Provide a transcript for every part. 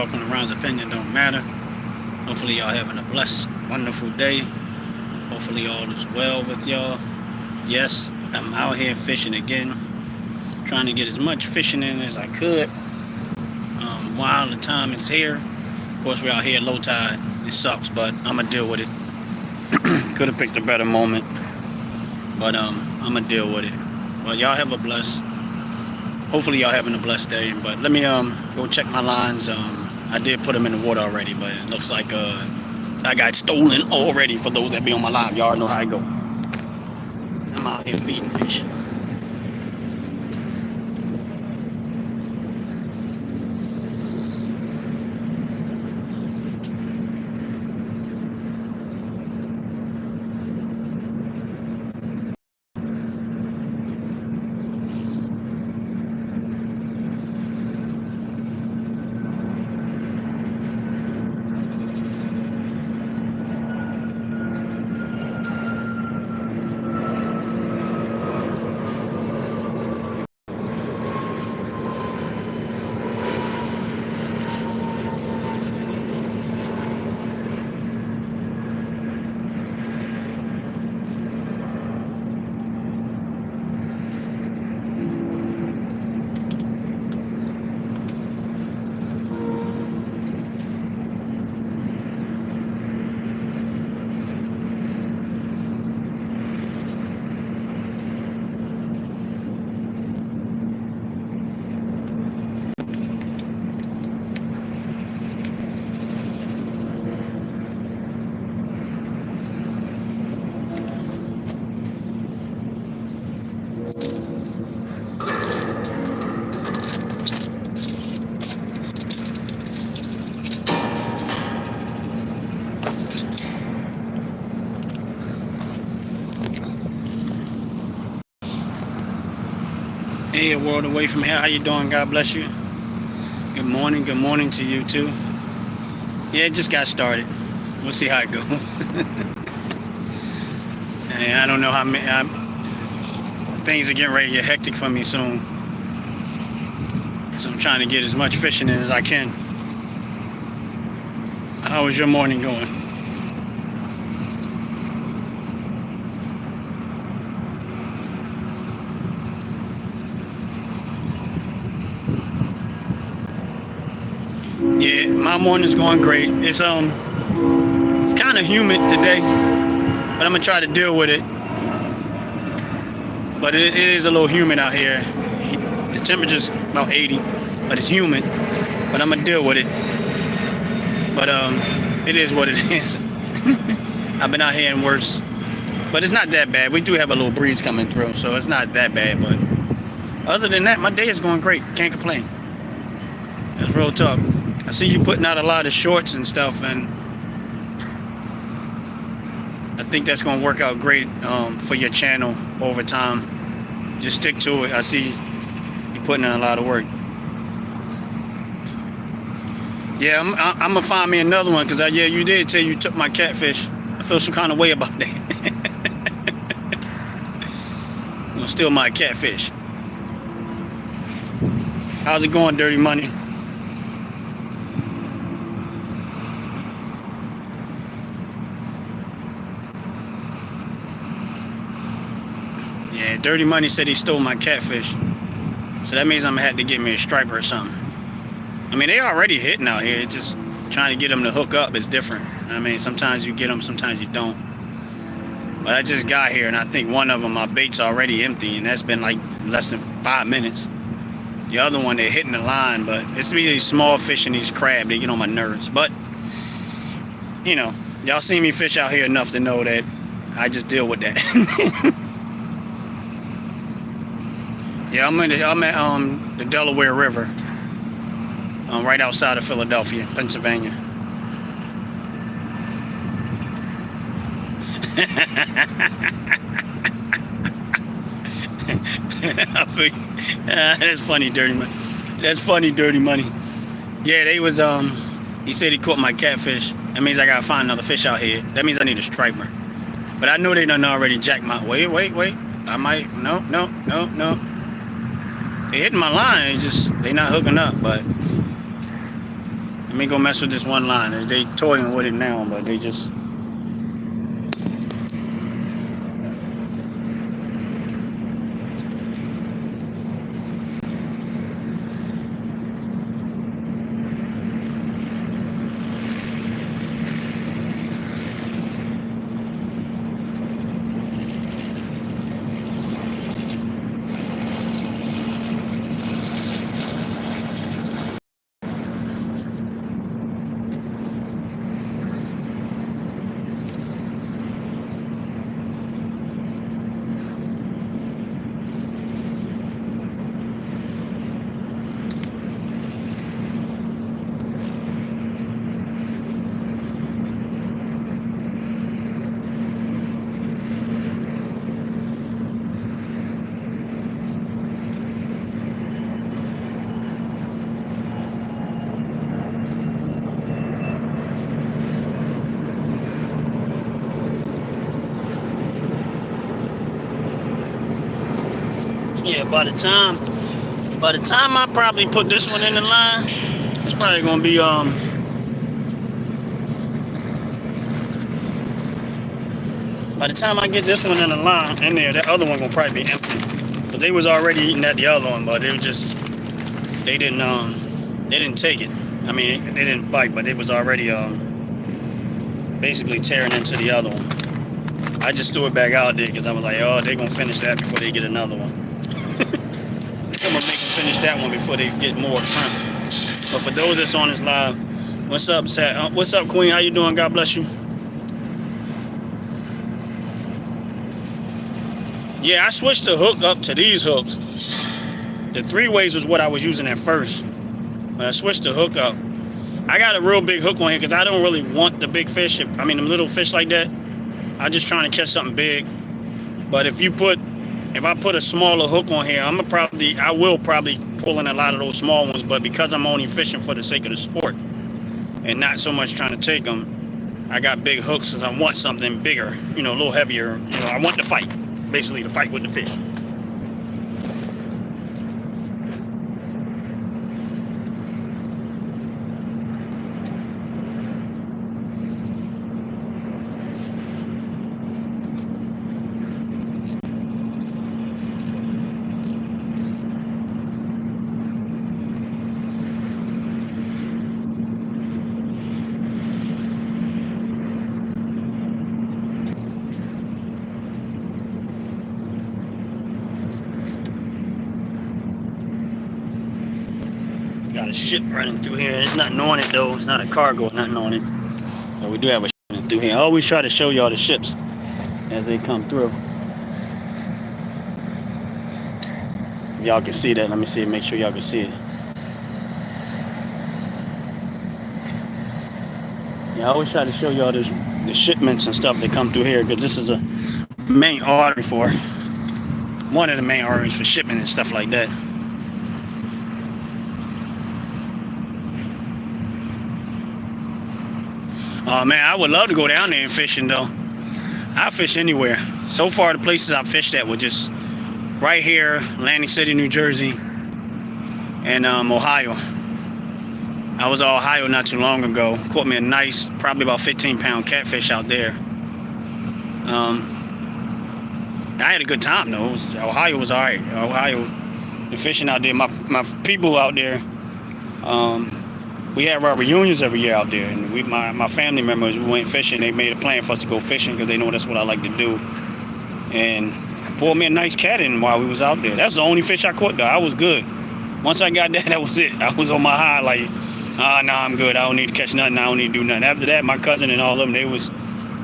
walking around's opinion don't matter. Hopefully y'all having a blessed, wonderful day. Hopefully all is well with y'all. Yes, I'm out here fishing again. Trying to get as much fishing in as I could while the time is here. Of course, we're out here low tide. It sucks, but I'm going to deal with it. Could have picked a better moment, but I'm going to deal with it. Well, y'all have a blessed, hopefully y'all having a blessed day. But let me go check my lines. I did put them in the water already, but it looks like I got stolen already. For those that be on my live, y'all know how I go. I'm out here feeding fish. Hey, a world away from here. How you doing? God bless you. Good morning to you too. Yeah, it just got started. We'll see how it goes. And I don't know how many things are getting ready to get hectic for me soon. So I'm trying to get as much fishing in as I can. How is your morning going? Yeah, my morning's going great. It's kind of humid today, but I'm gonna try to deal with it. But it is a little humid out here. The temperature's about 80, but it's humid. But I'm gonna deal with it. But it is what it is. I've been out here in worse, but it's not that bad. We do have a little breeze coming through, so it's not that bad. But other than that, my day is going great. Can't complain. That's real talk. I see you putting out a lot of shorts and stuff, and I think that's going to work out great for your channel over time. Just stick to it. I see you putting in a lot of work. Yeah, I'm going to find me another one, because yeah, you did tell you took my catfish. I feel some kind of way about that. You're going to steal my catfish. How's it going, Dirty Money? Yeah, Dirty Money said he stole my catfish. So that means I'm gonna have to get me a striper or something. I mean, they already hitting out here. It's just trying to get them to hook up is different. I mean, sometimes you get them, sometimes you don't. But I just got here, and I think one of them, my bait's already empty, and that's been like less than 5 minutes. The other one, they're hitting the line, but it's these small fish and these crab. They get on my nerves. But, you know, y'all see me fish out here enough to know that I just deal with that. Yeah, I'm at the Delaware River, right outside of Philadelphia, Pennsylvania. I feel that's funny, Dirty Money. That's funny, Dirty Money. Yeah, they was he said he caught my catfish. That means I gotta find another fish out here. That means I need a striper. But I know they done already jacked my. Wait. I might. No. They hitting my line. They not hooking up. But Let me go mess with this one line. They toying with it now, but they just. Yeah, by the time I probably put this one in the line, it's probably gonna be by the time I get this one in the line in there, that other one gonna probably be empty. But they was already eating at the other one, but they was just they didn't take it. I mean, they didn't bite, but it was already basically tearing into the other one. I just threw it back out there because I was like, oh, they're gonna finish that before they get another one. I'm gonna make them finish that one before they get more shrimp. But for those that's on this live, what's up, Sat? What's up, Queen? How you doing? God bless you. Yeah, I switched the hook up to these hooks. The 3-ways was what I was using at first, but I switched the hook up. I got a real big hook on here because I don't really want the big fish. I mean, them little fish like that. I'm just trying to catch something big. But if I put a smaller hook on here, I will probably pull in a lot of those small ones. But because I'm only fishing for the sake of the sport and not so much trying to take them, I got big hooks because I want something bigger, a little heavier. I want to fight, basically to fight with the fish. Got a ship running through here. It's not knowing it though. It's not a cargo, not knowing it. But we do have a ship running through here. I always try to show y'all the ships as they come through. Y'all can see that. Let me see. Make sure y'all can see it. Yeah, I always try to show y'all the shipments and stuff that come through here because this is a main artery for one of the main arteries for shipment and stuff like that. Oh man, I would love to go down there and fishing though. I fish anywhere. So far, the places I've fished at were just right here, Atlantic City, New Jersey, and Ohio. I was in Ohio not too long ago. Caught me a nice, probably about 15-pound catfish out there. I had a good time though. Ohio was all right. Ohio, the fishing out there, my people out there. We have our reunions every year out there, and my family members, we went fishing. They made a plan for us to go fishing because they know that's what I like to do. And pulled me a nice cat in while we was out there. That's the only fish I caught though. I was good. Once I got that was it. I was on my high like, nah, I'm good. I don't need to catch nothing. I don't need to do nothing. After that, my cousin and all of them, they was,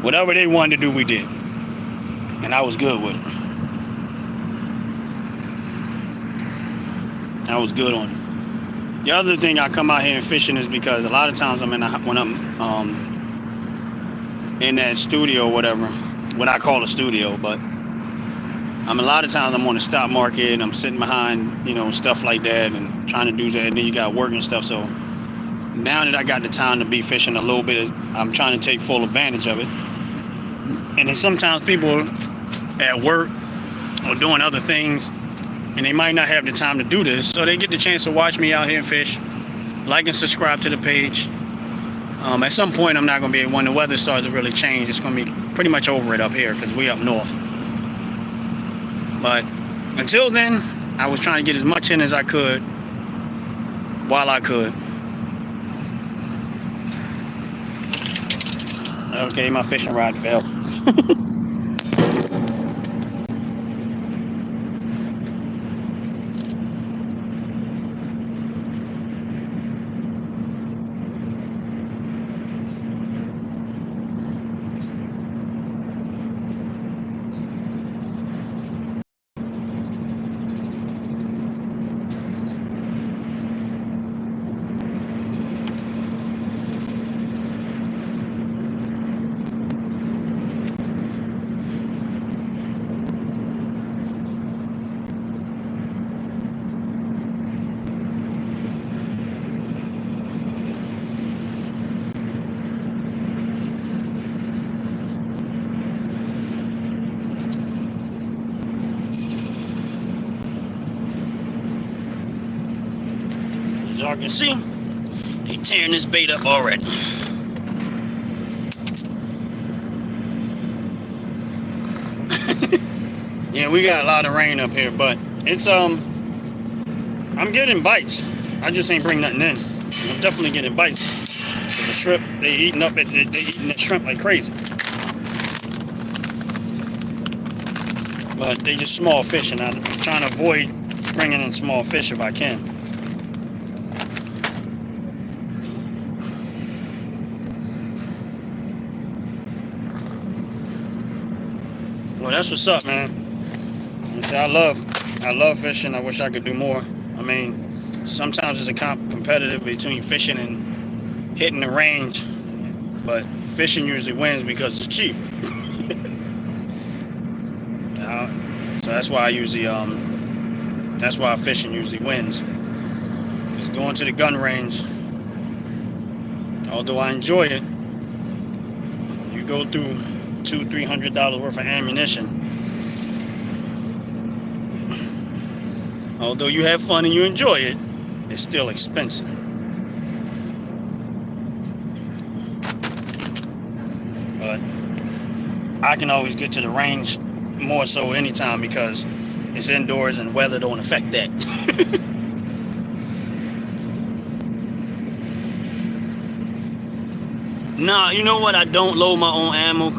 whatever they wanted to do, we did. And I was good with it. I was good on it. The other thing I come out here and fishing is because a lot of times when I'm in that studio or whatever, what I call a studio, but a lot of times I'm on the stock market and I'm sitting behind, stuff like that and trying to do that, and then you got work and stuff. So now that I got the time to be fishing a little bit, I'm trying to take full advantage of it. And then sometimes people at work or doing other things, and they might not have the time to do this, so they get the chance to watch me out here and fish. Like and subscribe to the page. At some point, I'm not going to be, when the weather starts to really change, it's going to be pretty much over it up here because we up north. But until then, I was trying to get as much in as I could while I could. Okay, my fishing rod fell. As y'all can see, they tearing this bait up already. Yeah, we got a lot of rain up here, but it's I'm getting bites. I just ain't bring nothing in. I'm definitely getting bites. Cause the shrimp, they eating up it. They eating that shrimp like crazy. But they just small fish, and I'm trying to avoid bringing in small fish if I can. Well, that's what's up, man. I love fishing. I wish I could do more. I mean, sometimes it's a competitive between fishing and hitting the range, but fishing usually wins because it's cheap. So that's why I usually that's why fishing usually wins. Because going to the gun range, although I enjoy it, you go through $200-300 worth of ammunition. Although you have fun and you enjoy it, it's still expensive. But I can always get to the range more so anytime because it's indoors and weather don't affect that. Nah, you know what? I don't load my own ammo.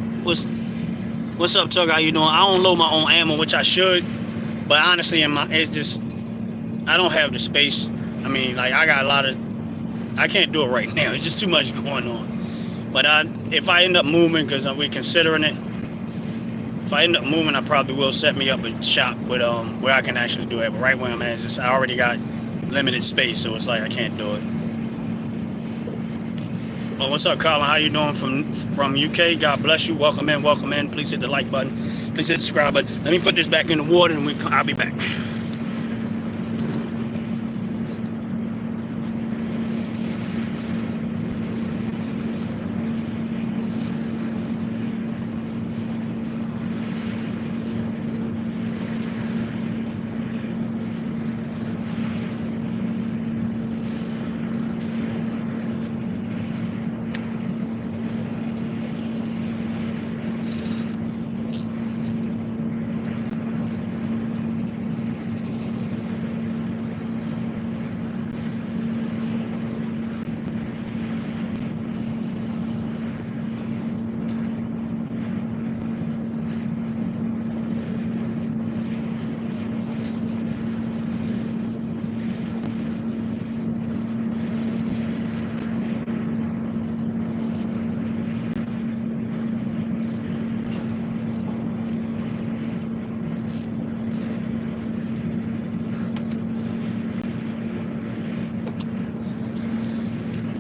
What's up, Tucker? How you doing? I don't load my own ammo, which I should. But honestly, it's just, I don't have the space. I mean, like, I got a lot of, I can't do it right now. It's just too much going on. But if I end up moving, because we're considering it, if I end up moving, I probably will set me up a shop with where I can actually do it. But right where I'm at, just, I already got limited space, so it's like I can't do it. Oh, what's up, Colin? How you doing from UK? God bless you. Welcome in, welcome in. Please hit the like button. Please hit the subscribe button. Let me put this back in the water, and I'll be back.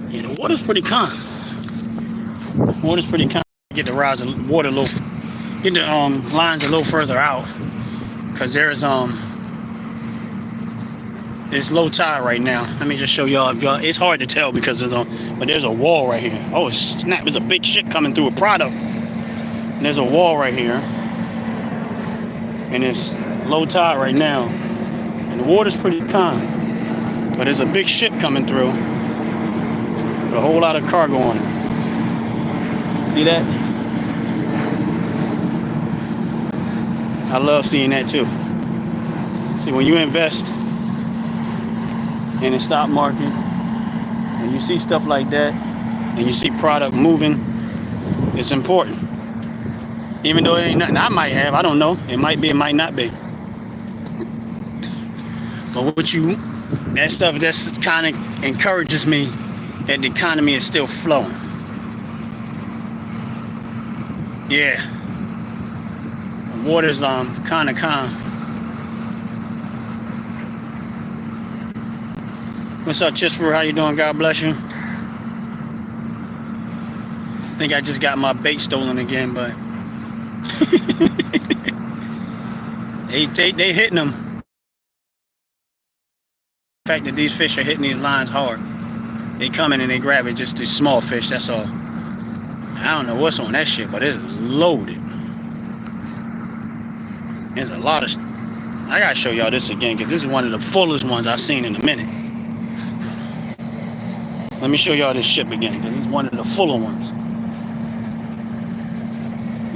Yeah, the water's pretty calm. Water's pretty calm. Get the rods and water a little, get the lines a little further out, cause there's it's low tide right now. Let me just show y'all. It's hard to tell because but there's a wall right here. Oh snap! There's a big ship coming through a product, and there's a wall right here, and it's low tide right now, and the water's pretty calm, but there's a big ship coming through. a whole lot of cargo on it. See that? I love seeing that too. See, when you invest in the stock market and you see stuff like that and you see product moving, it's important. Even though it ain't nothing I might have, I don't know. It might be, it might not be. But that stuff just kind of encourages me that the economy is still flowing. Yeah. The water's kind of calm. What's up, Chisford? How you doing? God bless you. I think I just got my bait stolen again, but they hitting them. The fact that these fish are hitting these lines hard. They come in and they grab it, just these small fish, that's all. I don't know what's on that shit, but it's loaded. There's a lot of... I gotta show y'all this again, because this is one of the fullest ones I've seen in a minute. Let me show y'all this ship again, because it's one of the fuller ones.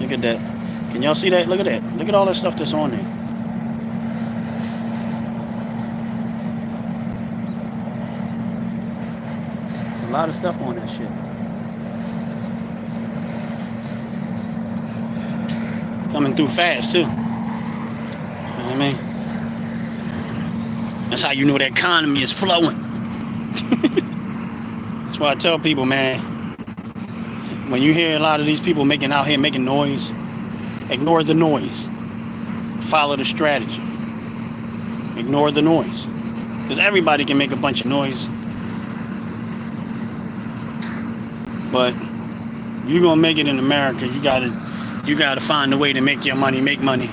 Look at that. Can y'all see that? Look at that. Look at all that stuff that's on there. There's a lot of stuff on that shit. It's coming through fast, too. You know what I mean? That's how you know the economy is flowing. That's why I tell people, man, when you hear a lot of these people out here making noise, ignore the noise. Follow the strategy. Ignore the noise. Because everybody can make a bunch of noise. But if you're gonna make it in America, you gotta find a way to make your money make money.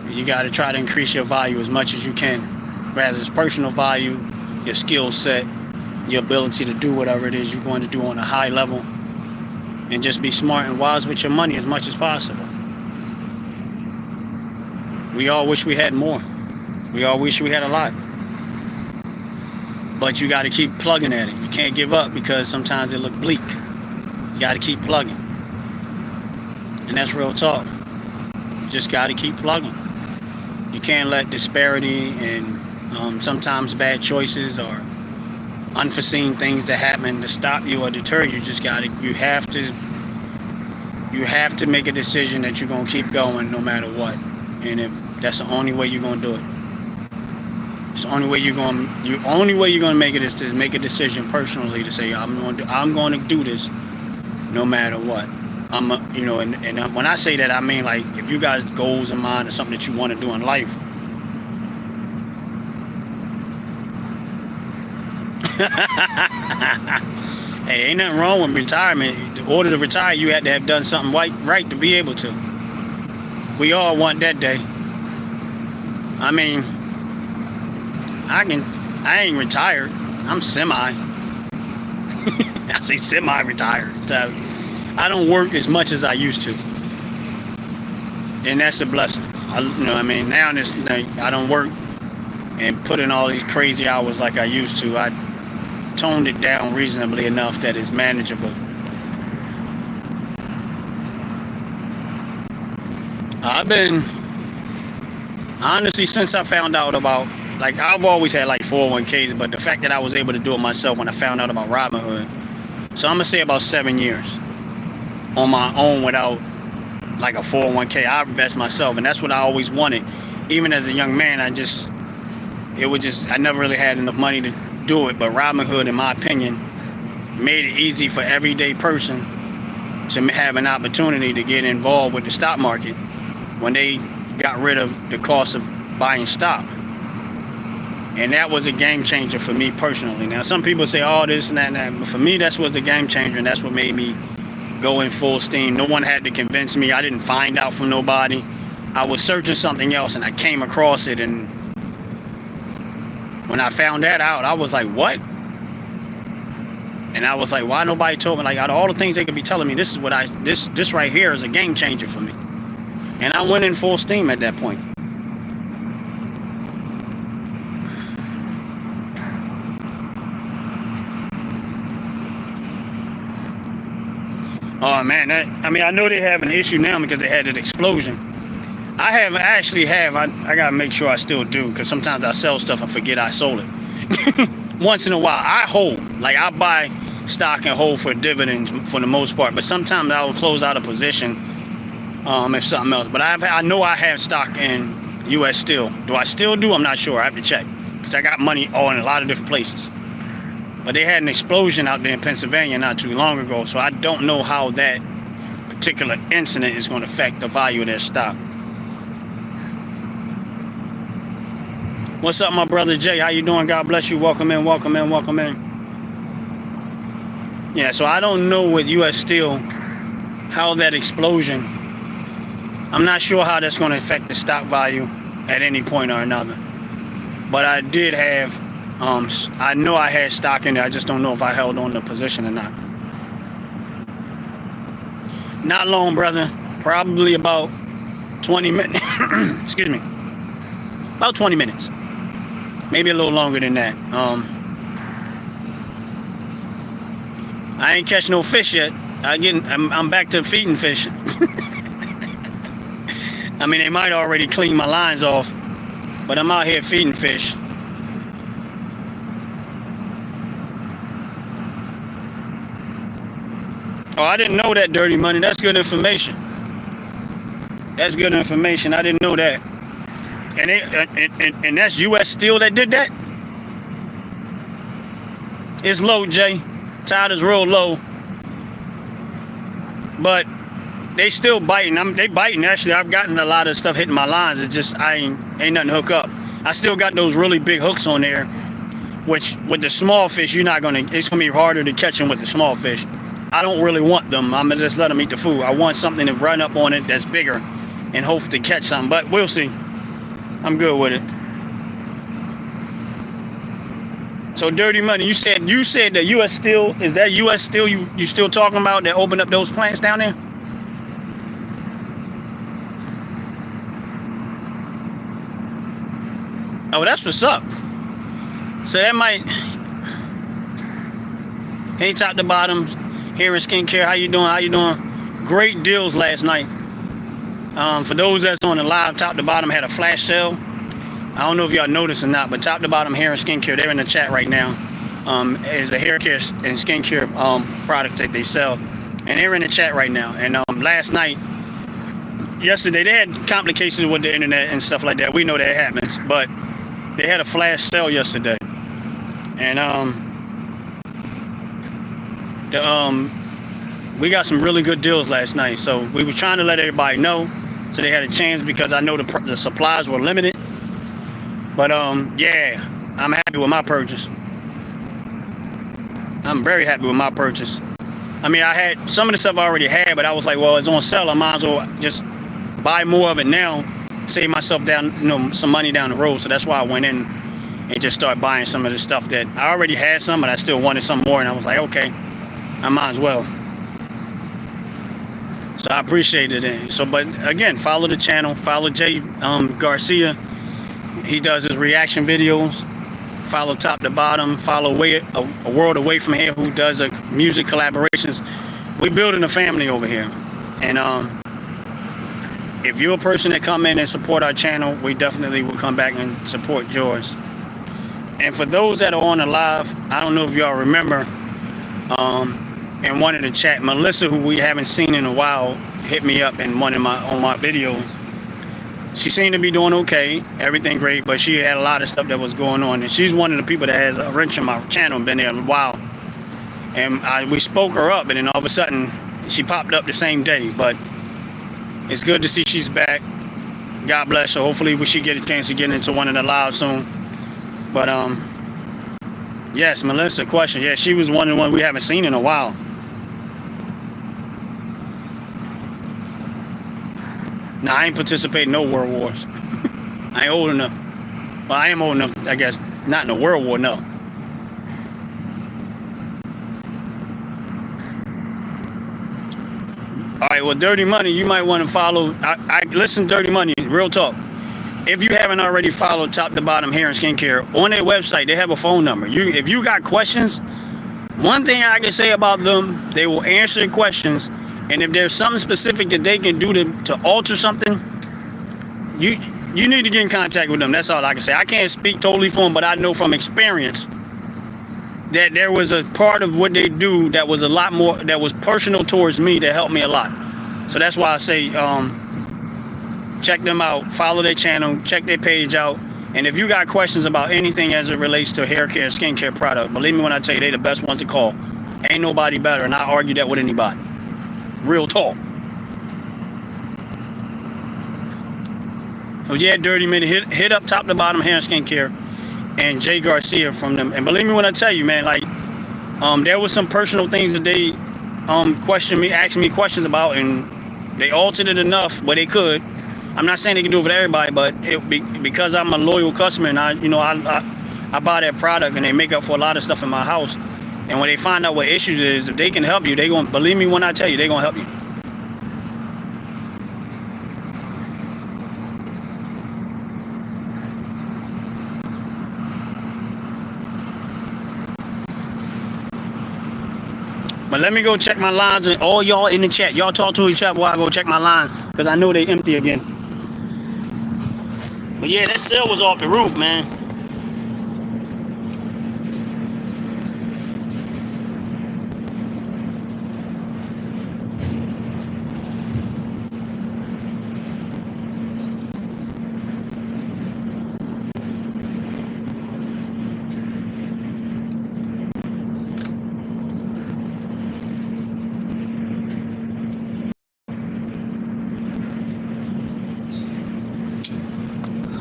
You gotta try to increase your value as much as you can. Whether it's personal value, your skill set, your ability to do whatever it is you're going to do on a high level. And just be smart and wise with your money as much as possible. We all wish we had more. We all wish we had a lot. But you got to keep plugging at it. You can't give up because sometimes it look bleak. You got to keep plugging. And that's real talk. You just got to keep plugging. You can't let disparity and sometimes bad choices or unforeseen things that happen to stop you or deter you. You have to make a decision that you're gonna keep going no matter what. And if that's the only way you're gonna do it. It's the only way you're gonna make it is to make a decision personally to say I'm going to do this no matter what. And when I say that, I mean, like, if you got goals in mind or something that you want to do in life. Hey, ain't nothing wrong with retirement. In order to retire, you had to have done something right to be able to. We all want that day. I mean, I ain't retired. I'm semi. I say semi-retired. So I don't work as much as I used to. And that's a blessing. Now I don't work and put in all these crazy hours like I used to. I toned it down reasonably enough that it's manageable. I've been, honestly, since I found out about, like, I've always had like 401ks, but the fact that I was able to do it myself when I found out about Robinhood, so I'm gonna say about 7 years on my own without like a 401k. I invest myself, and that's what I always wanted. Even as a young man, I never really had enough money to do it, but Robinhood, in my opinion, made it easy for everyday person to have an opportunity to get involved with the stock market when they got rid of the cost of buying stock. And that was a game changer for me personally. Now, some people say, oh, this and that and that, but for me, that was the game changer, and that's what made me go in full steam. No one had to convince me. I didn't find out from nobody. I was searching something else, and I came across it, and when I found that out, I was like, what? And I was like, why nobody told me? Like, out of all the things they could be telling me, this right here is a game changer for me. And I went in full steam at that point. Oh man, I mean, I know they have an issue now because they had an explosion. I gotta make sure I still do, because sometimes I sell stuff and forget I sold it. Once in a while, I hold, like I buy stock and hold for dividends for the most part, but sometimes I will close out a position if something else. But I know I have stock in U.S. Steel. Do I still do? I'm not sure. I have to check, because I got money all in a lot of different places. But they had an explosion out there in Pennsylvania not too long ago, so I don't know how that particular incident is going to affect the value of their stock. What's up, my brother Jay? How you doing? God bless you. Welcome in, welcome in, welcome in. Yeah, so I don't know with U.S. Steel how that explosion, I'm not sure how that's going to affect the stock value at any point or another. But I did have, I know I had stock in there. I just don't know if I held on the position or not. Not long, brother. Probably about 20 minutes. Excuse me. About 20 minutes. Maybe a little longer than that. I ain't catch no fish yet. I'm back to feeding fish. I mean, they might already clean my lines off, but I'm out here feeding fish. Oh, I didn't know that, Dirty Money. That's good information. That's good information. I didn't know that. And that's U.S. Steel that did that? It's low, Jay. Tide is real low. But they still biting. They biting. Actually, I've gotten a lot of stuff hitting my lines. It's just ain't nothing to hook up. I still got those really big hooks on there, which with the small fish, it's gonna be harder to catch them with the small fish. I don't really want them. I'm gonna just let them eat the food. I want something to run up on it that's bigger and hope to catch something, but we'll see. I'm good with it. So Dirty Money, you said that U.S. Steel, is that U.S. Steel you still talking about that opened up those plants down there? Oh, that's what's up. So that might, hey, top to bottom, here in skincare, how you doing? How you doing? Great deals last night. For those that's on the live, top to bottom had a flash sale. I don't know if y'all noticed or not, but top to bottom hair and skincare, they're in the chat right now. Is the hair care and skincare products that they sell, and they're in the chat right now. And yesterday they had complications with the internet and stuff like that. We know that happens, but they had a flash sale yesterday, and we got some really good deals last night. So we were trying to let everybody know, so they had a chance, because I know the supplies were limited. But yeah, I'm happy with my purchase. I'm very happy with my purchase. I mean, I had some of the stuff I already had, but I was like, well, it's on sale. I might as well just buy more of it now, save myself down, some money down the road. So that's why I went in and just started buying some of the stuff that I already had some, but I still wanted some more. And I was like, okay, I might as well. So I appreciate it. So, but again, follow the channel, follow Jay Garcia. He does his reaction videos. Follow top to bottom. Follow a World Away From Here, who does music collaborations. We're building a family over here. And if you're a person that come in and support our channel, we definitely will come back and support yours. And for those that are on the live, I don't know if y'all remember, in one of the chat, Melissa, who we haven't seen in a while, hit me up in on my videos. She seemed to be doing okay, everything great, but she had a lot of stuff that was going on. And she's one of the people that has a wrench in my channel, been there a while. And we spoke her up, and then all of a sudden, she popped up the same day. But it's good to see she's back. God bless her. Hopefully we should get a chance to get into one of the lives soon. But yes, Melissa, question. Yeah, she was one of the ones we haven't seen in a while. Nah, I ain't participating in no world wars. I ain't old enough. Well, I am old enough, I guess. Not in a world war, no. All right, well, Dirty Money, you might want to follow. Listen, Dirty Money, real talk. If you haven't already followed Top to Bottom Hair and Skincare, on their website, they have a phone number. If you got questions, one thing I can say about them, they will answer questions And if there's something specific that they can do to alter something, you you need to get in contact with them. That's all I can say. I can't speak totally for them, but I know from experience that there was a part of what they do that was a lot more, that was personal towards me, that helped me a lot. So that's why I say check them out, follow their channel, check their page out. And if you got questions about anything as it relates to hair care, skincare product, believe me when I tell you, they the best ones to call. Ain't nobody better, and I argue that with anybody. Real talk. So yeah, Dirty Minute, hit up Top to Bottom Hair and Skincare and Jay Garcia from them. And believe me when I tell you, man, like there was some personal things that they asked me questions about, and they altered it enough where they could. I'm not saying they can do it for everybody, but because I'm a loyal customer and I buy their product and they make up for a lot of stuff in my house. And when they find out what issues it is, if they can help you, they gonna, believe me when I tell you, they gonna help you. But let me go check my lines, and all y'all in the chat, y'all talk to each other while I go check my line, because I know they empty again. But yeah, that sale was off the roof, man.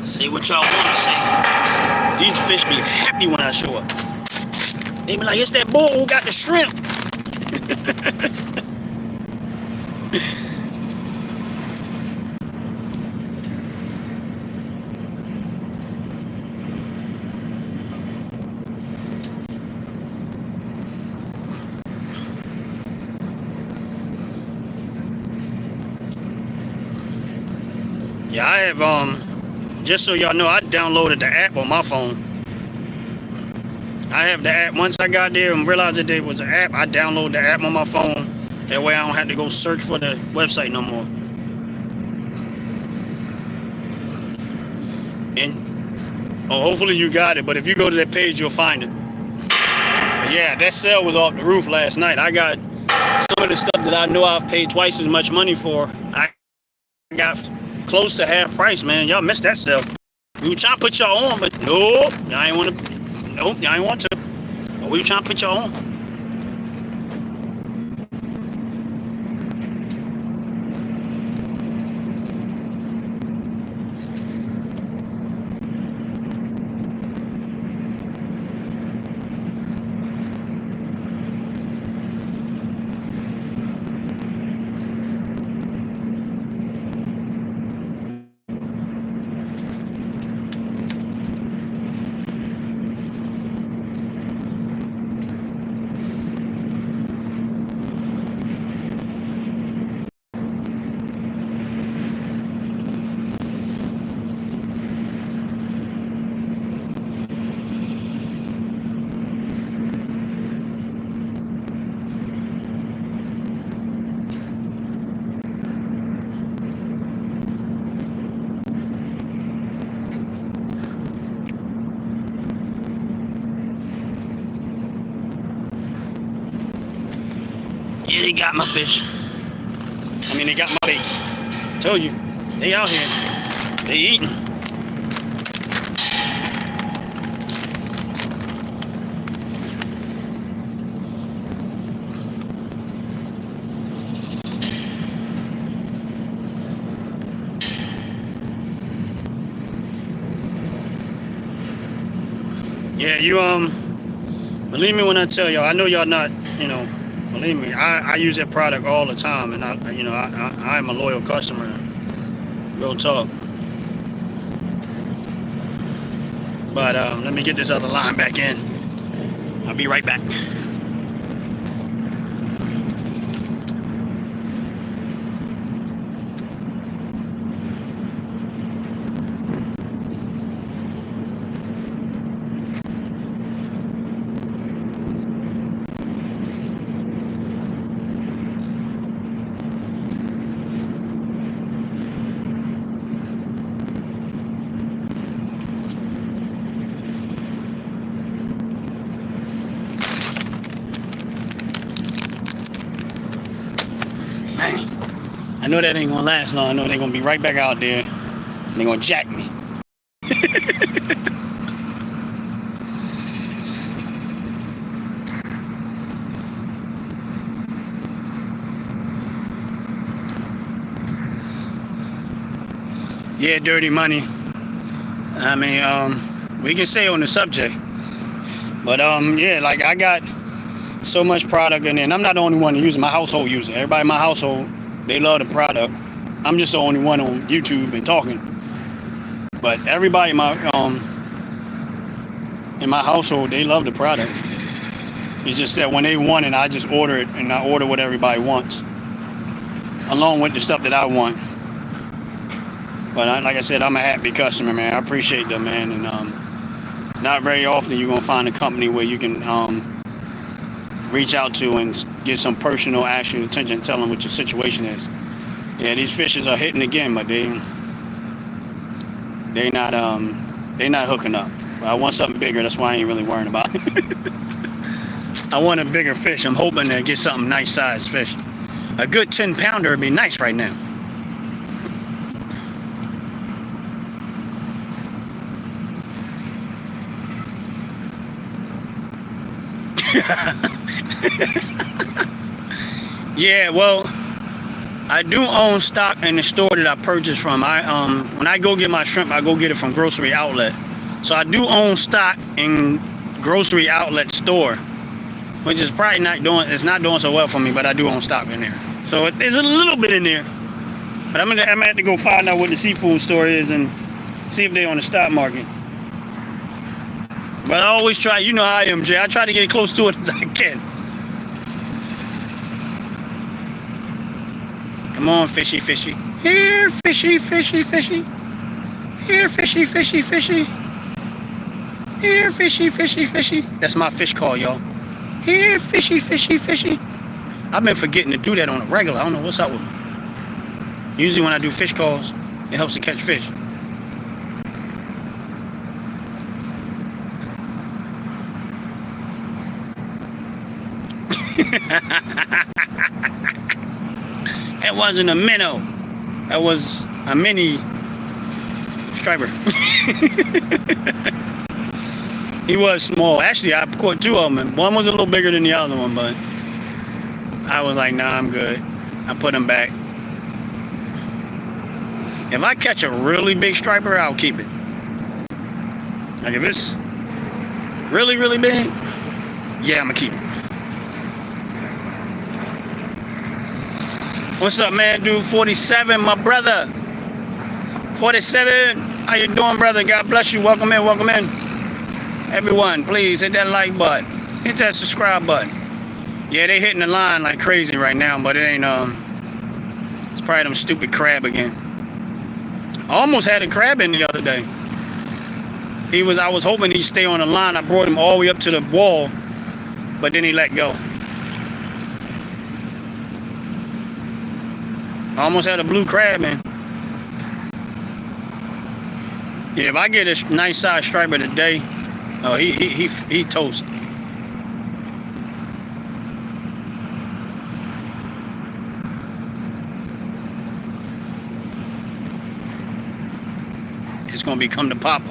Say what y'all want to say. These fish be happy when I show up. They be like, it's that bull who got the shrimp. Yeah, I have just so y'all know, I downloaded the app on my phone. I have the app. Once I got there and realized that there was an app, I downloaded the app on my phone. That way I don't have to go search for the website no more. And hopefully you got it, but if you go to that page, you'll find it. But yeah, that sale was off the roof last night. I got some of the stuff that I know I've paid twice as much money for. I got close to half price, man. Y'all missed that stuff. We were trying to put y'all on, but nope, y'all ain't want to. Nope, y'all ain't want to. But we were trying to put y'all on. Yeah, they got my fish. I mean, they got my bait. I told you, they out here. They eating. Yeah, you believe me when I tell y'all. I know y'all not, believe me, I use that product all the time, and I am a loyal customer. Real talk. But let me get this other line back in. I'll be right back. I know that ain't gonna last long. I know they're gonna be right back out there and they're gonna jack me. Yeah, dirty money. I mean, we can say on the subject, but yeah, like I got so much product in there, and I'm not the only one using. My household using. Everybody in my household, they love the product. I'm just the only one on YouTube and talking. But everybody in my household, they love the product. It's just that when they want it, I just order it, and I order what everybody wants, along with the stuff that I want. But like I said, I'm a happy customer, man. I appreciate them, man. And not very often you're gonna find a company where you can reach out to and get some personal, actual attention, tell them what your situation is. Yeah, these fishes are hitting again, but they're not hooking up. I want something bigger. That's why I ain't really worrying about it. I want a bigger fish. I'm hoping to get something nice sized fish. A good 10-pounder would be nice right now. Yeah, well, I do own stock in the store that I purchased from. When I go get my shrimp, I go get it from Grocery Outlet. So I do own stock in Grocery Outlet store, which is probably not doing so well for me, but I do own stock in there. So there's a little bit in there. But I'm gonna have to go find out what the seafood store is and see if they're on the stock market. But I always try, you know how I am, Jay. I try to get close to it as I can. Come on, fishy, fishy. Here, fishy, fishy, fishy. Here, fishy, fishy, fishy. Here, fishy, fishy, fishy. That's my fish call, y'all. Here, fishy, fishy, fishy. I've been forgetting to do that on a regular. I don't know what's up with me. Usually when I do fish calls, it helps to catch fish. It wasn't a minnow. That was a mini striper. He was small. Actually, I caught two of them. One was a little bigger than the other one, but I was like, nah, I'm good. I put him back. If I catch a really big striper, I'll keep it. Like if it's really, really big, yeah, I'm gonna keep it. What's up, man, dude? 47, my brother. 47, how you doing, brother? God bless you. Welcome in, welcome in. Everyone, please hit that like button. Hit that subscribe button. Yeah, they hitting the line like crazy right now, but it ain't, it's probably them stupid crab again. I almost had a crab in the other day. I was hoping he'd stay on the line. I brought him all the way up to the wall, but then he let go. I almost had a blue crab in. Yeah, if I get a nice size striper today, oh, he toast. It's gonna become the popper.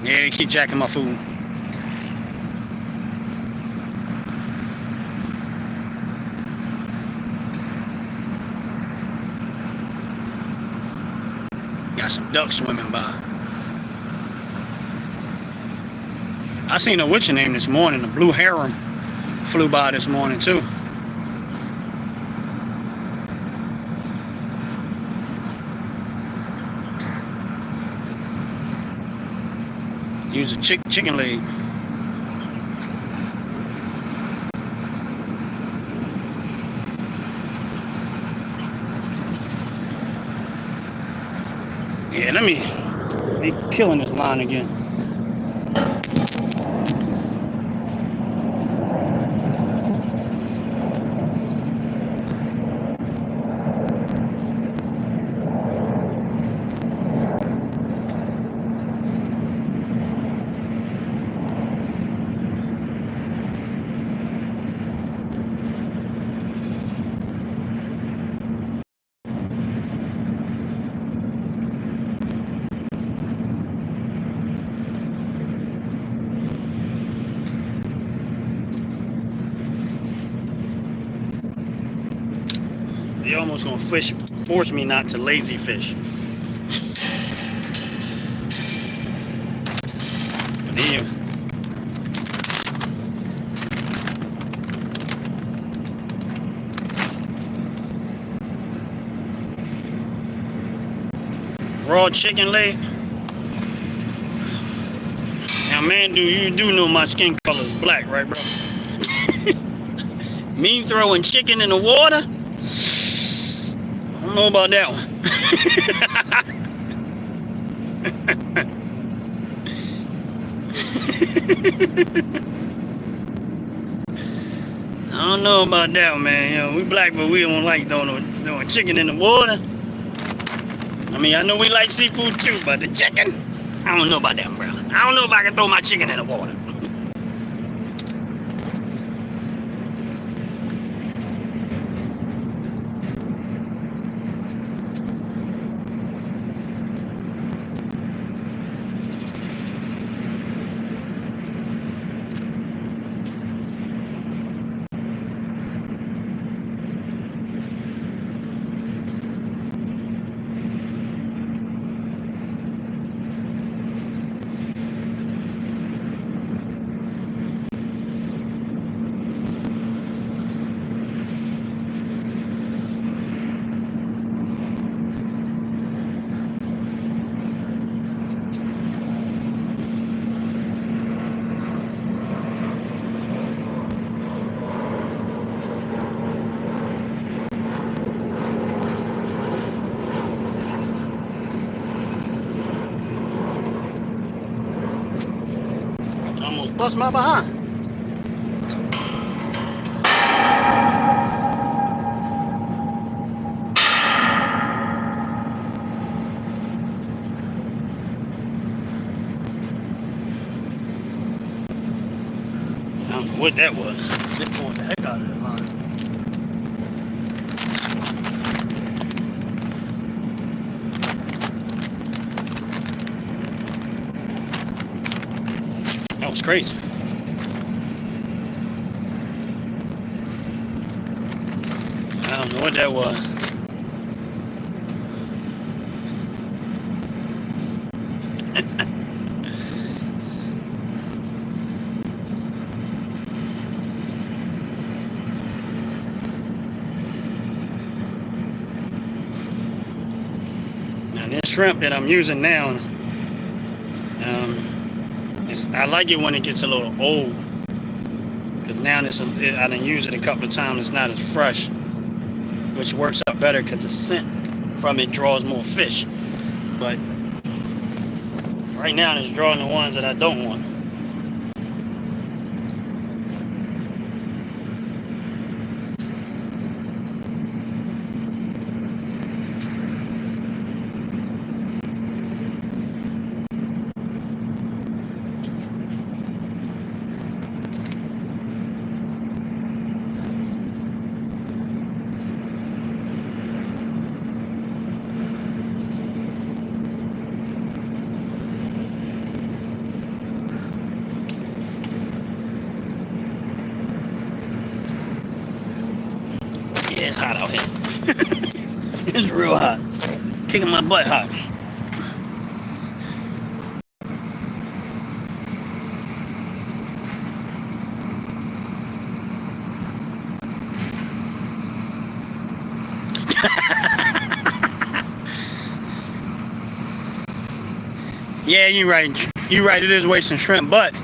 Yeah, they keep jacking my food. Got some ducks swimming by. I seen a witch name this morning. A blue heron flew by this morning too. Use a chicken leg. Yeah, they killing this line again. You're almost gonna force me not to lazy fish. But here, raw chicken leg. Now, man, you do know my skin color is black, right, bro? Me throwing chicken in the water? I don't know about that one. I don't know about that one, man. You know, we black, but we don't like throwing chicken in the water. I mean, I know we like seafood too, but the chicken, I don't know about that, bro. I don't know if I can throw my chicken in the water. Almost bust my behind. I don't know what that was. It pulled the heck out of that line. That was crazy. I don't know what that was. Now this shrimp that I'm using now, I like it when it gets a little old, because now I done used it a couple of times. It's not as fresh, which works out better because the scent from it draws more fish. But right now it's drawing the ones that I don't want. Yeah, it's hot out here. It's real hot. Kicking my butt hot. Yeah, you're right. You're right. It is wasting shrimp, but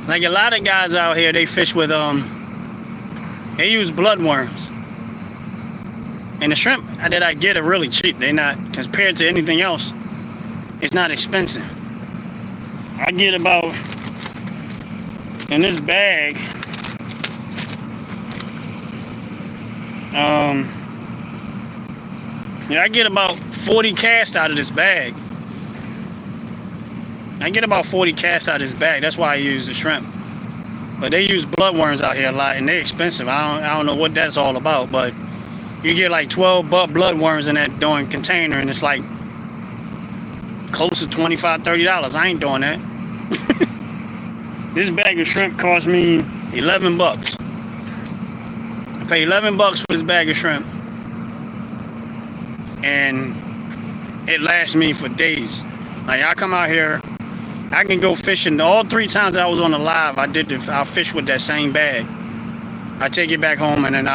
like a lot of guys out here, they fish with they use bloodworms, and the shrimp that I get are really cheap. They're not, compared to anything else, it's not expensive. I get about, in this bag, yeah, I get about 40 cast out of this bag. I get about 40 cast out of this bag. That's why I use the shrimp. But they use bloodworms out here a lot, and they're expensive. I don't know what that's all about, but you get like 12 bloodworms in that darn container, and it's like close to $25, $30. I ain't doing that. This bag of shrimp cost me $11. pay 11 bucks for this bag of shrimp, and it lasts me for days. Like, I come out here, I can go fishing. All 3 times that I was on the live, I'll fish with that same bag. I take it back home, and then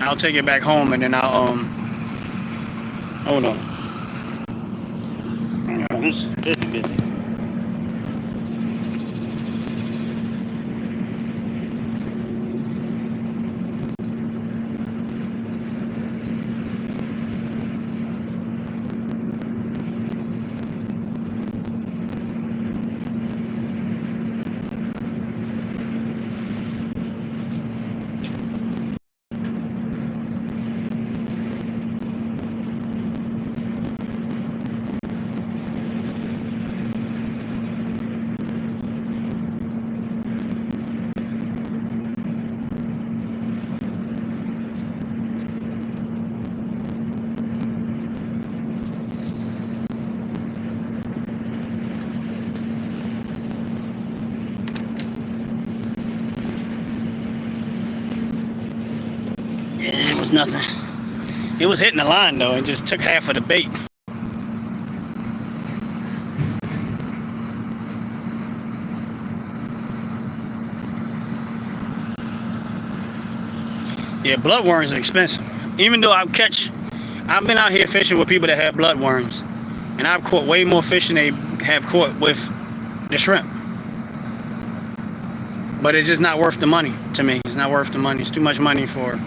I'll take it back home, and then hold on. This is busy. It was nothing. It was hitting the line though. It just took half of the bait. Yeah, bloodworms are expensive. Even though I've been out here fishing with people that have bloodworms, and I've caught way more fish than they have caught with the shrimp. But it's just not worth the money to me. It's not worth the money. It's too much money for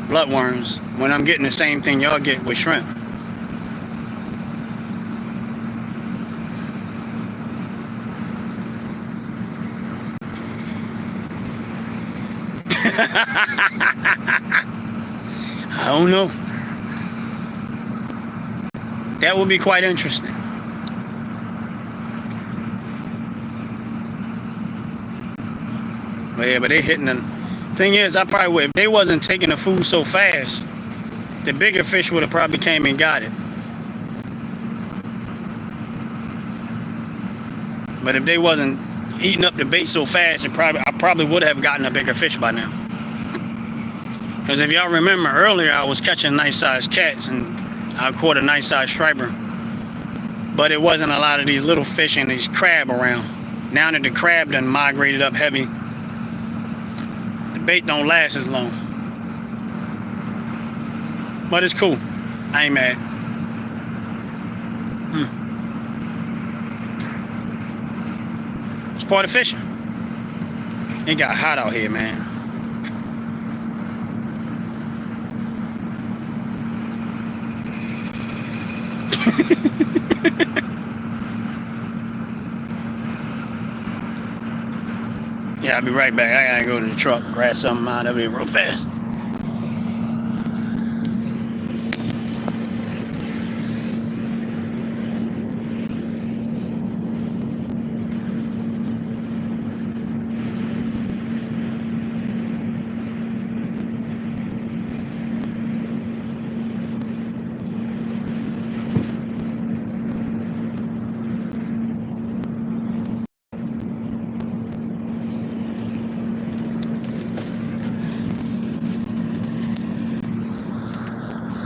bloodworms when I'm getting the same thing y'all get with shrimp. I don't know. That would be quite interesting. But yeah, but they hitting the thing is, I probably would, if they wasn't taking the food so fast, the bigger fish would have probably came and got it. But if they wasn't eating up the bait so fast, I probably would have gotten a bigger fish by now. Because if y'all remember earlier, I was catching nice sized cats and I caught a nice sized striper. But it wasn't a lot of these little fish and these crab around. Now that the crab done migrated up heavy, the bait don't last as long. But it's cool. I ain't mad. It's part of fishing. It got hot out here, man. Yeah, I'll be right back. I gotta go to the truck, grab something out of it real fast.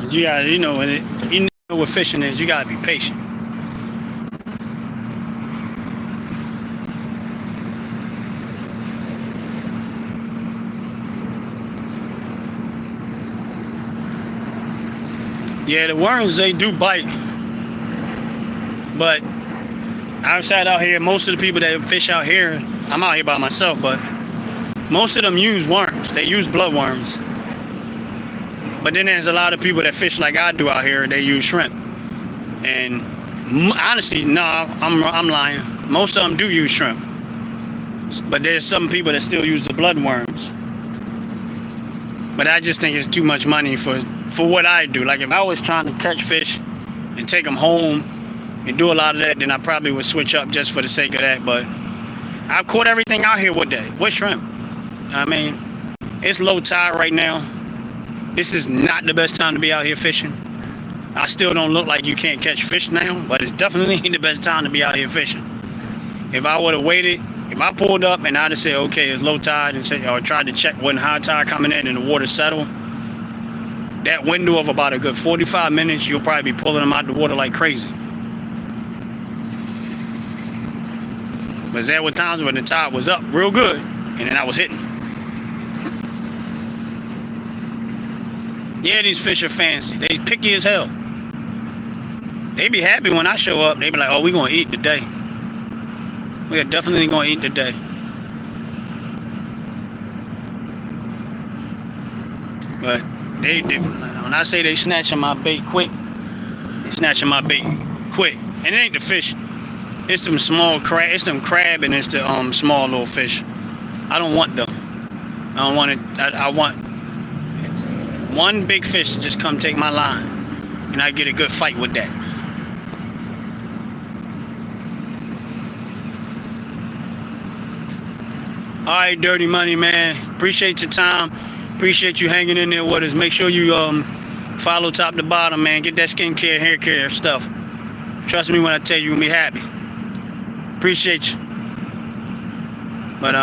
You gotta, you know what fishing is, you gotta be patient. Yeah, the worms, they do bite. But outside out here, most of the people that fish out here, I'm out here by myself, but most of them use worms. They use bloodworms. But then there's a lot of people that fish like I do out here. They use shrimp. And honestly, no, I'm lying. Most of them do use shrimp. But there's some people that still use the bloodworms. But I just think it's too much money for what I do. Like if I was trying to catch fish and take them home and do a lot of that, then I probably would switch up just for the sake of that. But I've caught everything out here with shrimp. I mean, it's low tide right now. This is not the best time to be out here fishing. I still don't look like you can't catch fish now, but it's definitely the best time to be out here fishing. If I would have waited If I pulled up and I just said, okay, it's low tide, and said, or tried to check when high tide coming in and the water settle, that window of about a good 45 minutes, you'll probably be pulling them out the water like crazy. But there were times when the tide was up real good, and then I was hitting. Yeah, these fish are fancy. They picky as hell. They be happy when I show up. They be like, oh, we gonna eat today. We are definitely gonna eat today. But they when I say they snatching my bait quick, they snatching my bait quick. And it ain't the fish. It's them small crab. It's them crab and it's the small little fish. I don't want them. I don't want it. I want one big fish to just come take my line, and I get a good fight with that. All right, Dirty Money, man. Appreciate your time. Appreciate you hanging in there with us. Make sure you follow top to bottom, man. Get that skincare, hair care stuff. Trust me when I tell you, you'll be happy. Appreciate you. But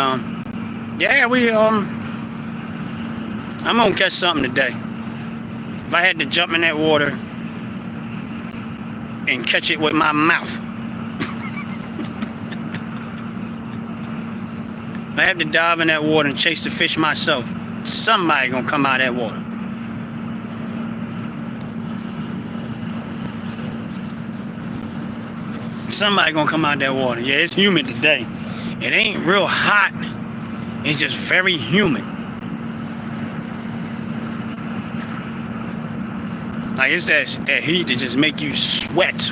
yeah, I'm gonna catch something today. If I had to jump in that water and catch it with my mouth. If I have to dive in that water and chase the fish myself, somebody gonna come out of that water. Somebody gonna come out of that water. Yeah, it's humid today. It ain't real hot. It's just very humid. Like it's that heat that just make you sweat.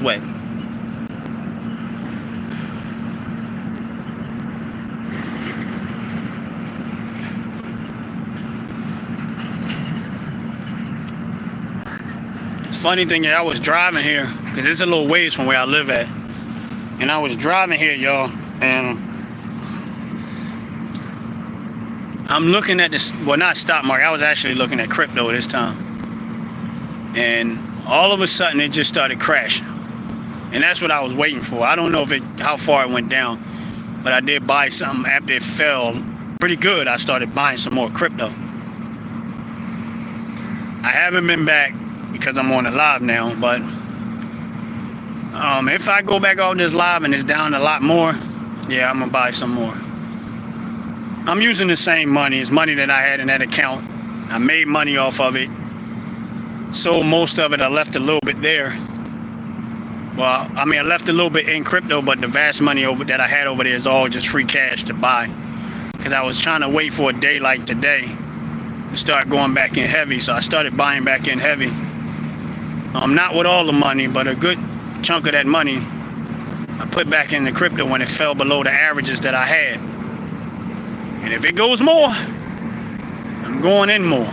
Funny thing is, I was driving here because it's a little ways from where I live at, and I was driving here, y'all, and I'm looking at this. Well, not stock market. I was actually looking at crypto this time, and all of a sudden it just started crashing, and that's what I was waiting for. I don't know how far it went down, but I did buy something after it fell pretty good. I started buying some more crypto. I haven't been back because I'm on the live now, but if I go back off this live and it's down a lot more, yeah, I'm gonna buy some more. I'm using the same money. It's money that I had in that account. I made money off of it. Sold most of it. I left a little bit there. Well, I mean, I left a little bit in crypto, but the vast money that I had over there is all just free cash to buy. Because I was trying to wait for a day like today to start going back in heavy, so I started buying back in heavy. Not with all the money, but a good chunk of that money I put back in the crypto when it fell below the averages that I had. And if it goes more, I'm going in more.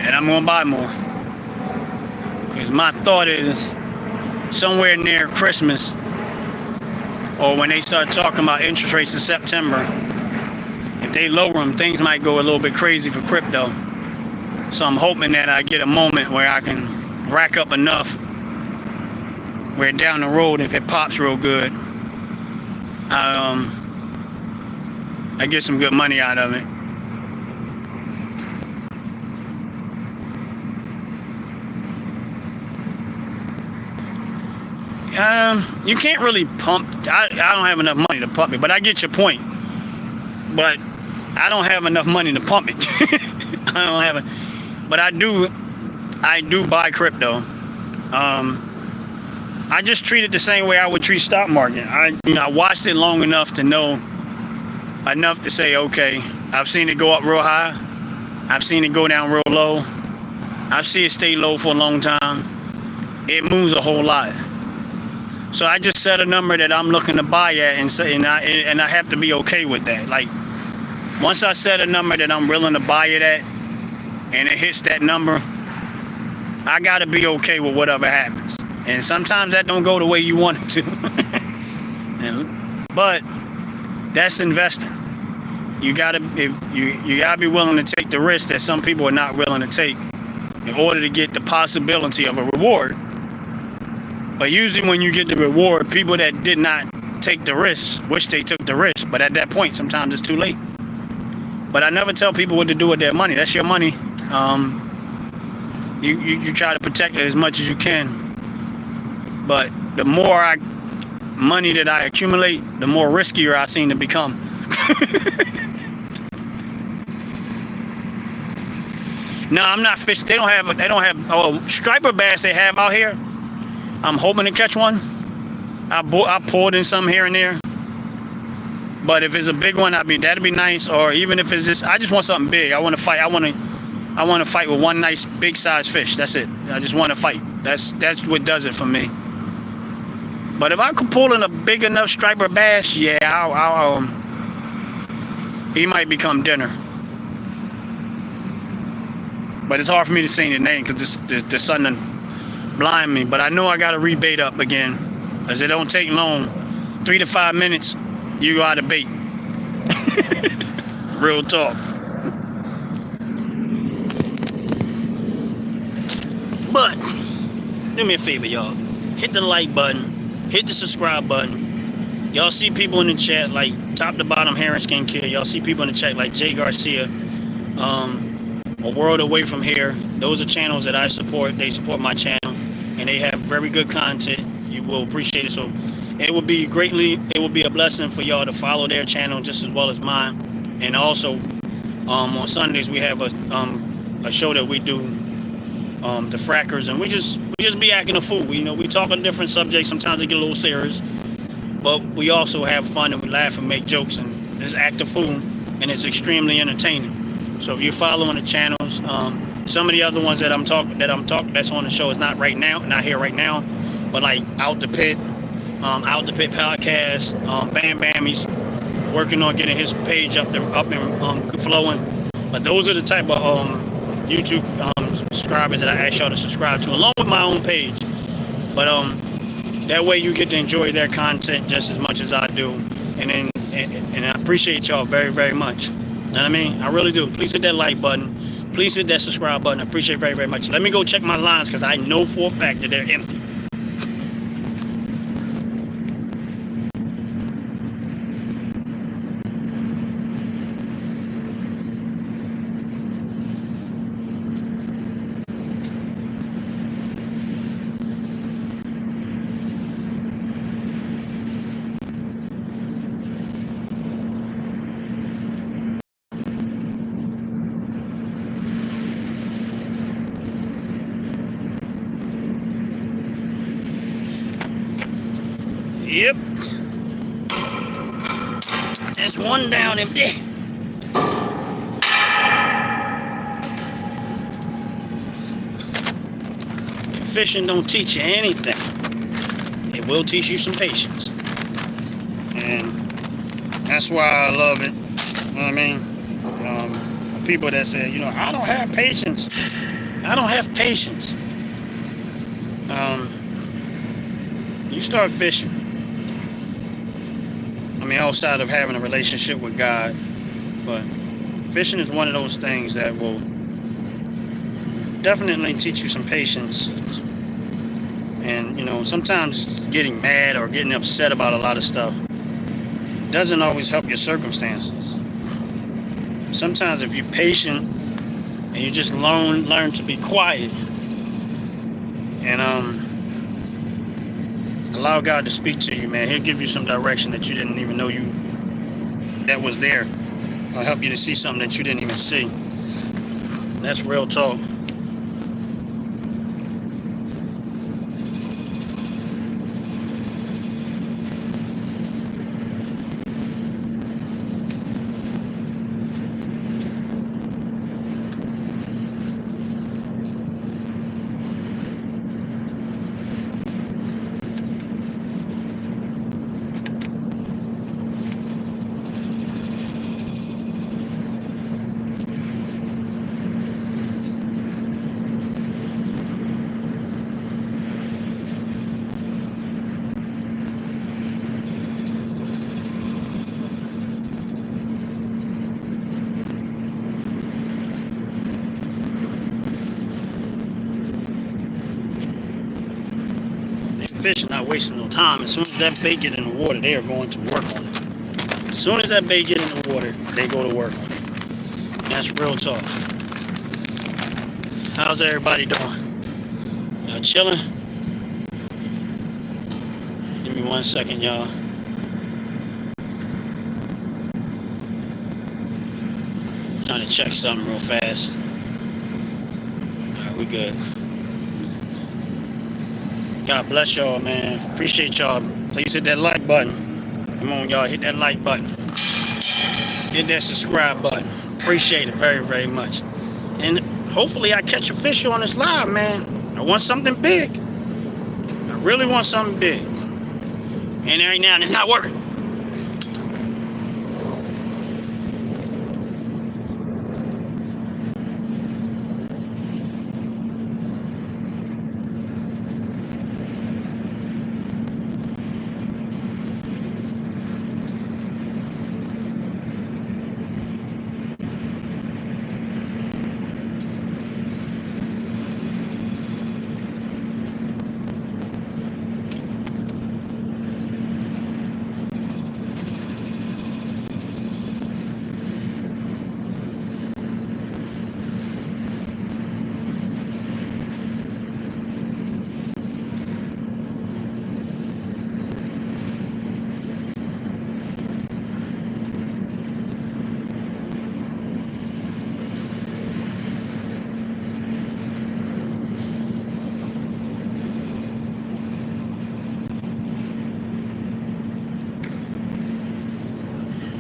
And I'm gonna buy more. Because my thought is somewhere near Christmas, or when they start talking about interest rates in September, if they lower them, things might go a little bit crazy for crypto. So I'm hoping that I get a moment where I can rack up enough where down the road, if it pops real good, I get some good money out of it. You can't really pump. I don't have enough money to pump it, but I get your point. But I don't have enough money to pump it. I don't have it. But I do buy crypto. I just treat it the same way I would treat stock market. I watched it long enough to know enough to say, okay, I've seen it go up real high. I've seen it go down real low. I've seen it stay low for a long time. It moves a whole lot. So I just set a number that I'm looking to buy at, and I have to be okay with that. Like, once I set a number that I'm willing to buy it at, and it hits that number, I gotta be okay with whatever happens. And sometimes that don't go the way you want it to. But that's investing. You gotta be willing to take the risk that some people are not willing to take in order to get the possibility of a reward. But usually when you get the reward, people that did not take the risk wish they took the risk. But at that point, sometimes it's too late. But I never tell people what to do with their money. That's your money. You try to protect it as much as you can. But the more money that I accumulate, the more riskier I seem to become. No, I'm not fishing. They don't have striper bass they have out here. I'm hoping to catch one. I pulled in some here and there. But if it's a big one, that'd be nice. Or even if it's just, I just want something big. I want to fight. I want to fight with one nice big size fish. That's it. I just want to fight. That's what does it for me. But if I could pull in a big enough striper bass, yeah, he might become dinner. But it's hard for me to say the name because the sun done blind me. But I know I got to rebait up again, because it don't take long. 3 to 5 minutes, you go out of bait. Real talk. But do me a favor, y'all. Hit the like button. Hit the subscribe button. Y'all see people in the chat like Top to Bottom Hair and Skincare. Y'all see people in the chat like Jay Garcia. A World Away From Here. Those are channels that I support. They support my channel, and they have very good content. You will appreciate it. So it would be a blessing for y'all to follow their channel just as well as mine. And also, on Sundays we have a show that we do, the Frackers, and we just be acting a fool. We talk on different subjects. Sometimes it get a little serious, but we also have fun and we laugh and make jokes and just act a fool, and it's extremely entertaining. So if you're following the channels, some of the other ones that I'm talking that's on the show is not here right now, but like Out the Pit podcast, Bam Bam, he's working on getting his page up and flowing. But those are the type of YouTube subscribers that I ask y'all to subscribe to, along with my own page. But that way you get to enjoy their content just as much as I do, and I appreciate y'all very, very much. You know what I mean? I really do. Please hit that like button. Please hit that subscribe button. I appreciate it very, very much. Let me go check my lines because I know for a fact that they're empty. Yep. There's one down empty. Fishing don't teach you anything. It will teach you some patience. And that's why I love it. You know what I mean? For people that say, I don't have patience. I don't have patience. You start fishing. Outside of having a relationship with God, but fishing is one of those things that will definitely teach you some patience. And sometimes getting mad or getting upset about a lot of stuff doesn't always help your circumstances. Sometimes if you're patient and you just learn to be quiet and allow God to speak to you, man, He'll give you some direction that you didn't even know that was there, or help you to see something that you didn't even see. That's real talk. fish are not wasting no time. As soon as that bait get in the water, they are going to work on it. As soon as that bait get in the water, they go to work on it. And that's real talk. How's everybody doing? Y'all chilling? Give me 1 second, y'all. Trying to check something real fast. Alright, we good. God bless y'all, man. Appreciate y'all. Please hit that like button. Come on, y'all. Hit that like button. Hit that subscribe button. Appreciate it very, very much. And hopefully I catch a fish on this live, man. I want something big. I really want something big. And right now, it's not working.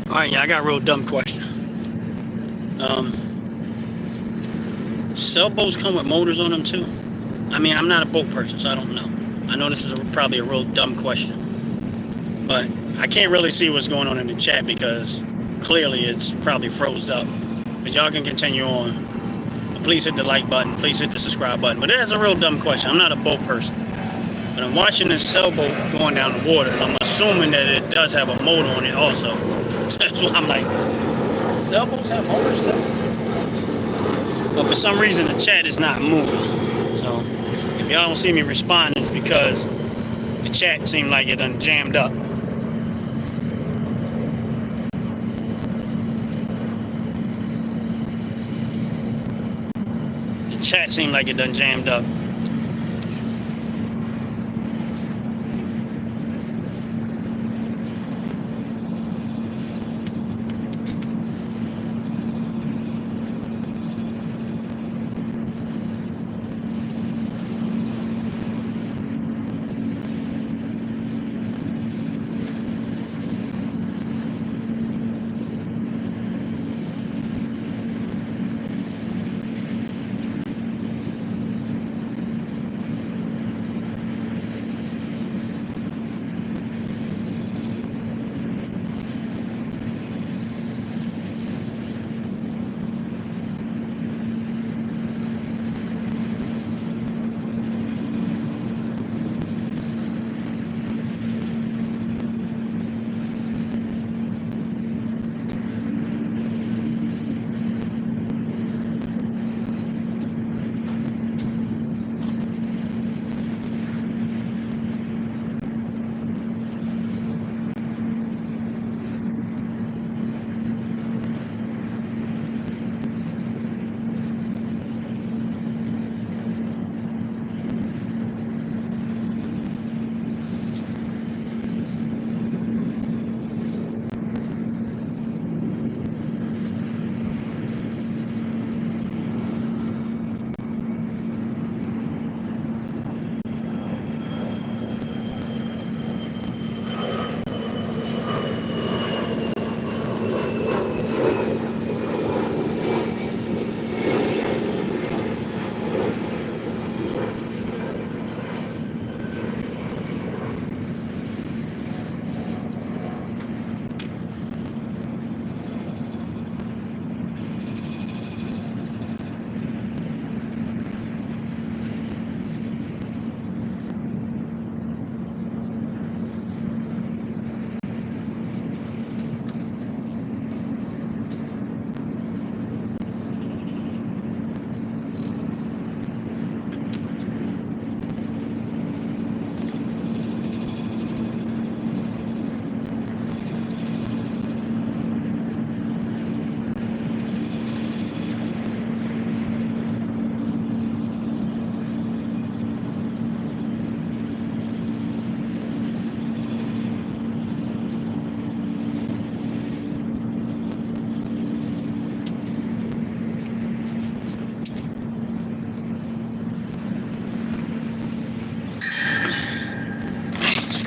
Alright, yeah, I got a real dumb question. Sailboats come with motors on them too? I mean, I'm not a boat person, so I don't know. I know this is probably a real dumb question. But I can't really see what's going on in the chat because clearly it's probably froze up. But y'all can continue on. Please hit the like button. Please hit the subscribe button. But that's a real dumb question. I'm not a boat person. But I'm watching this sailboat going down the water, and I'm assuming that it does have a motor on it also. That's why I'm like, sailboats have motors too? But for some reason, the chat is not moving. So if y'all don't see me responding, it's because the chat seemed like it done jammed up. The chat seemed like it done jammed up.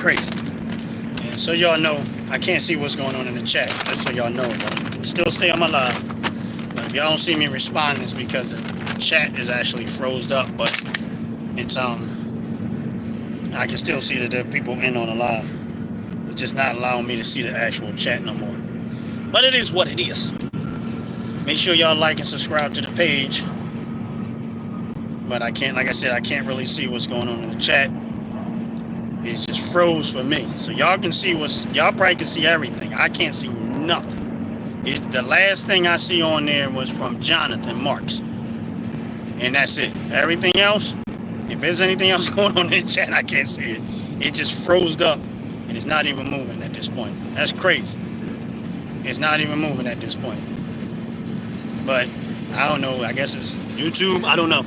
crazy. And so y'all know, I can't see what's going on in the chat, just so y'all know. But still stay on my live. But if y'all don't see me responding, it's because the chat is actually froze up. But it's I can still see that there are people in on the live. It's just not allowing me to see the actual chat no more. But it is what it is. Make sure y'all like and subscribe to the page. But I can't, like I said, I can't really see what's going on in the chat. It just froze for me. So y'all can see y'all probably can see everything. I can't see nothing. The last thing I see on there was from Jonathan Marks. And that's it. Everything else, if there's anything else going on in the chat, I can't see it. It just froze up and it's not even moving at this point. That's crazy. It's not even moving at this point. But I don't know. I guess it's YouTube. I don't know.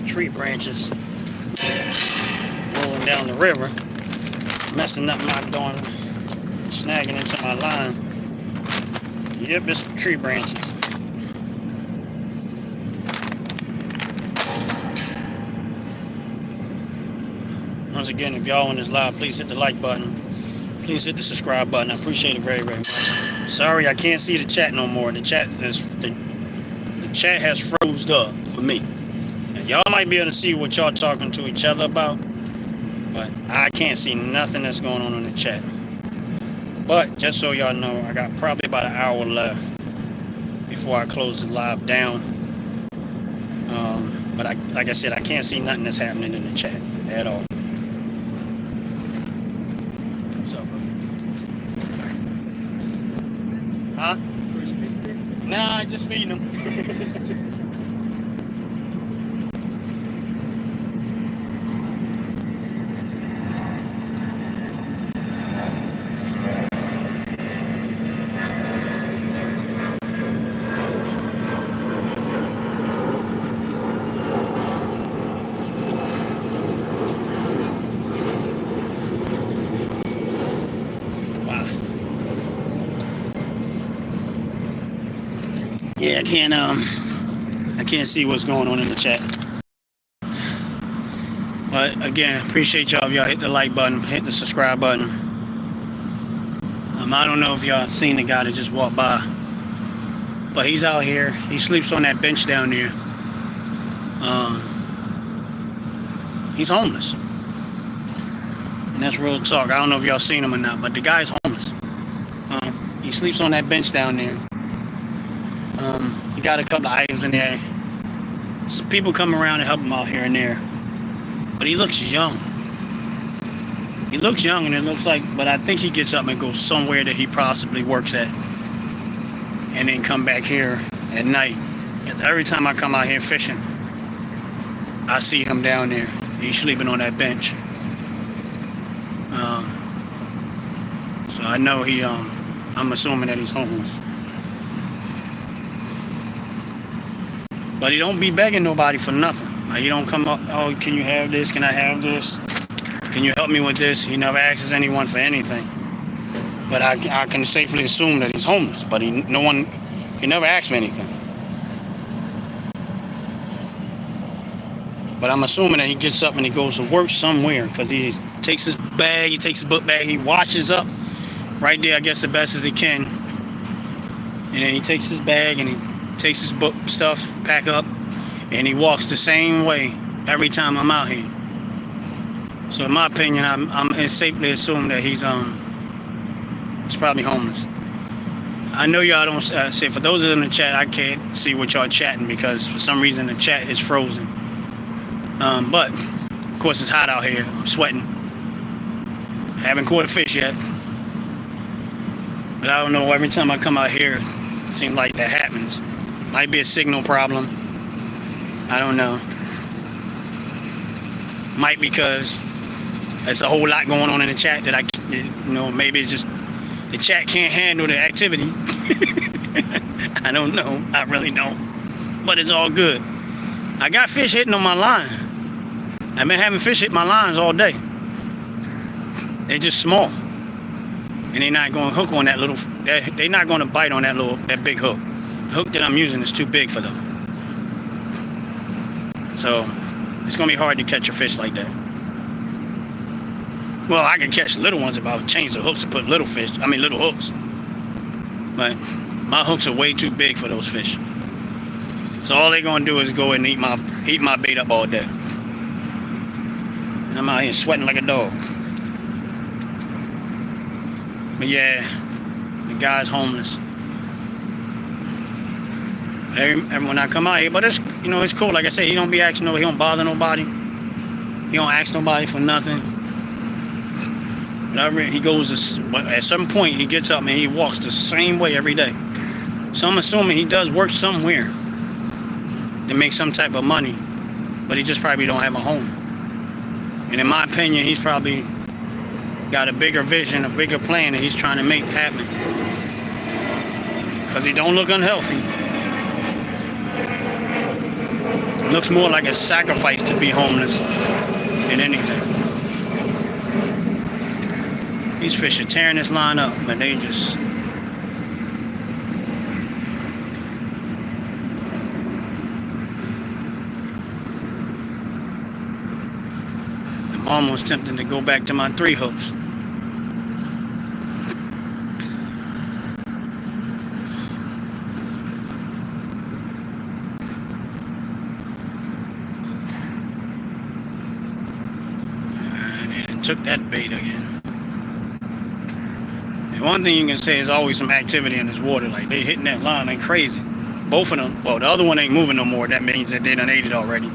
Tree branches rolling down the river, messing up my darn, snagging into my line. Yep, it's tree branches. Once again, if y'all on this live, please hit the like button. Please hit the subscribe button. I appreciate it very, very much. Sorry, I can't see the chat no more. The chat has froze up for me. Y'all might be able to see what y'all talking to each other about, but I can't see nothing that's going on in the chat. But just so y'all know, I got probably about an hour left before I close the live down. But like I said, I can't see nothing that's happening in the chat at all. So, huh? Nah, I just feeding them. Yeah, I can't see what's going on in the chat. But again, appreciate y'all if y'all hit the like button, hit the subscribe button. I don't know if y'all seen the guy that just walked by, but he's out here. He sleeps on that bench down there. He's homeless, and that's real talk. I don't know if y'all seen him or not, but the guy's homeless. He sleeps on that bench down there. He got a couple of items in there. Some people come around and help him out here and there. But he looks young. He looks young, and it looks like, but I think he gets up and goes somewhere that he possibly works at. And then come back here at night. And every time I come out here fishing, I see him down there. He's sleeping on that bench. So I know I'm assuming that he's homeless. But he don't be begging nobody for nothing. Like, he don't come up, oh, can you have this? Can I have this? Can you help me with this? He never asks anyone for anything. But I can safely assume that he's homeless. But he never asks for anything. But I'm assuming that he gets up and he goes to work somewhere, because he takes his bag, he takes his book bag, he washes up right there, I guess, the best as he can. And then he takes his bag and he takes his book stuff, pack up, and he walks the same way every time I'm out here. So in my opinion, it's safely assumed that he's probably homeless. I know y'all don't say, for those in the chat, I can't see what y'all chatting because for some reason the chat is frozen. But of course it's hot out here. I'm sweating. Haven't caught a fish yet. But I don't know, every time I come out here, it seems like that happens. Might be a signal problem. I don't know. Might because there's a whole lot going on in the chat that maybe it's just the chat can't handle the activity. I don't know. I really don't. But it's all good. I got fish hitting on my line. I've been having fish hit my lines all day. They're just small. And they're not going to hook on that little, they're not going to bite on that big hook. The hook that I'm using is too big for them. So it's going to be hard to catch a fish like that. Well, I can catch little ones if I would change the hooks and put little hooks. But my hooks are way too big for those fish. So all they're going to do is go and eat my bait up all day. And I'm out here sweating like a dog. But yeah, the guy's homeless. When I come out here, but it's cool. Like I said, he don't be asking nobody. He don't bother nobody. He don't ask nobody for nothing. Whatever he goes, at some point he gets up and he walks the same way every day. So I'm assuming he does work somewhere to make some type of money, but he just probably don't have a home. And in my opinion, he's probably got a bigger vision, a bigger plan that he's trying to make happen. Because he don't look unhealthy. Looks more like a sacrifice to be homeless than anything. These fish are tearing this line up, but they just... I'm almost tempted to go back to my 3 hooks. Took that bait again. And one thing you can say is always some activity in this water. Like, they hitting that line like crazy. Both of them. Well, the other one ain't moving no more. That means that they done ate it already.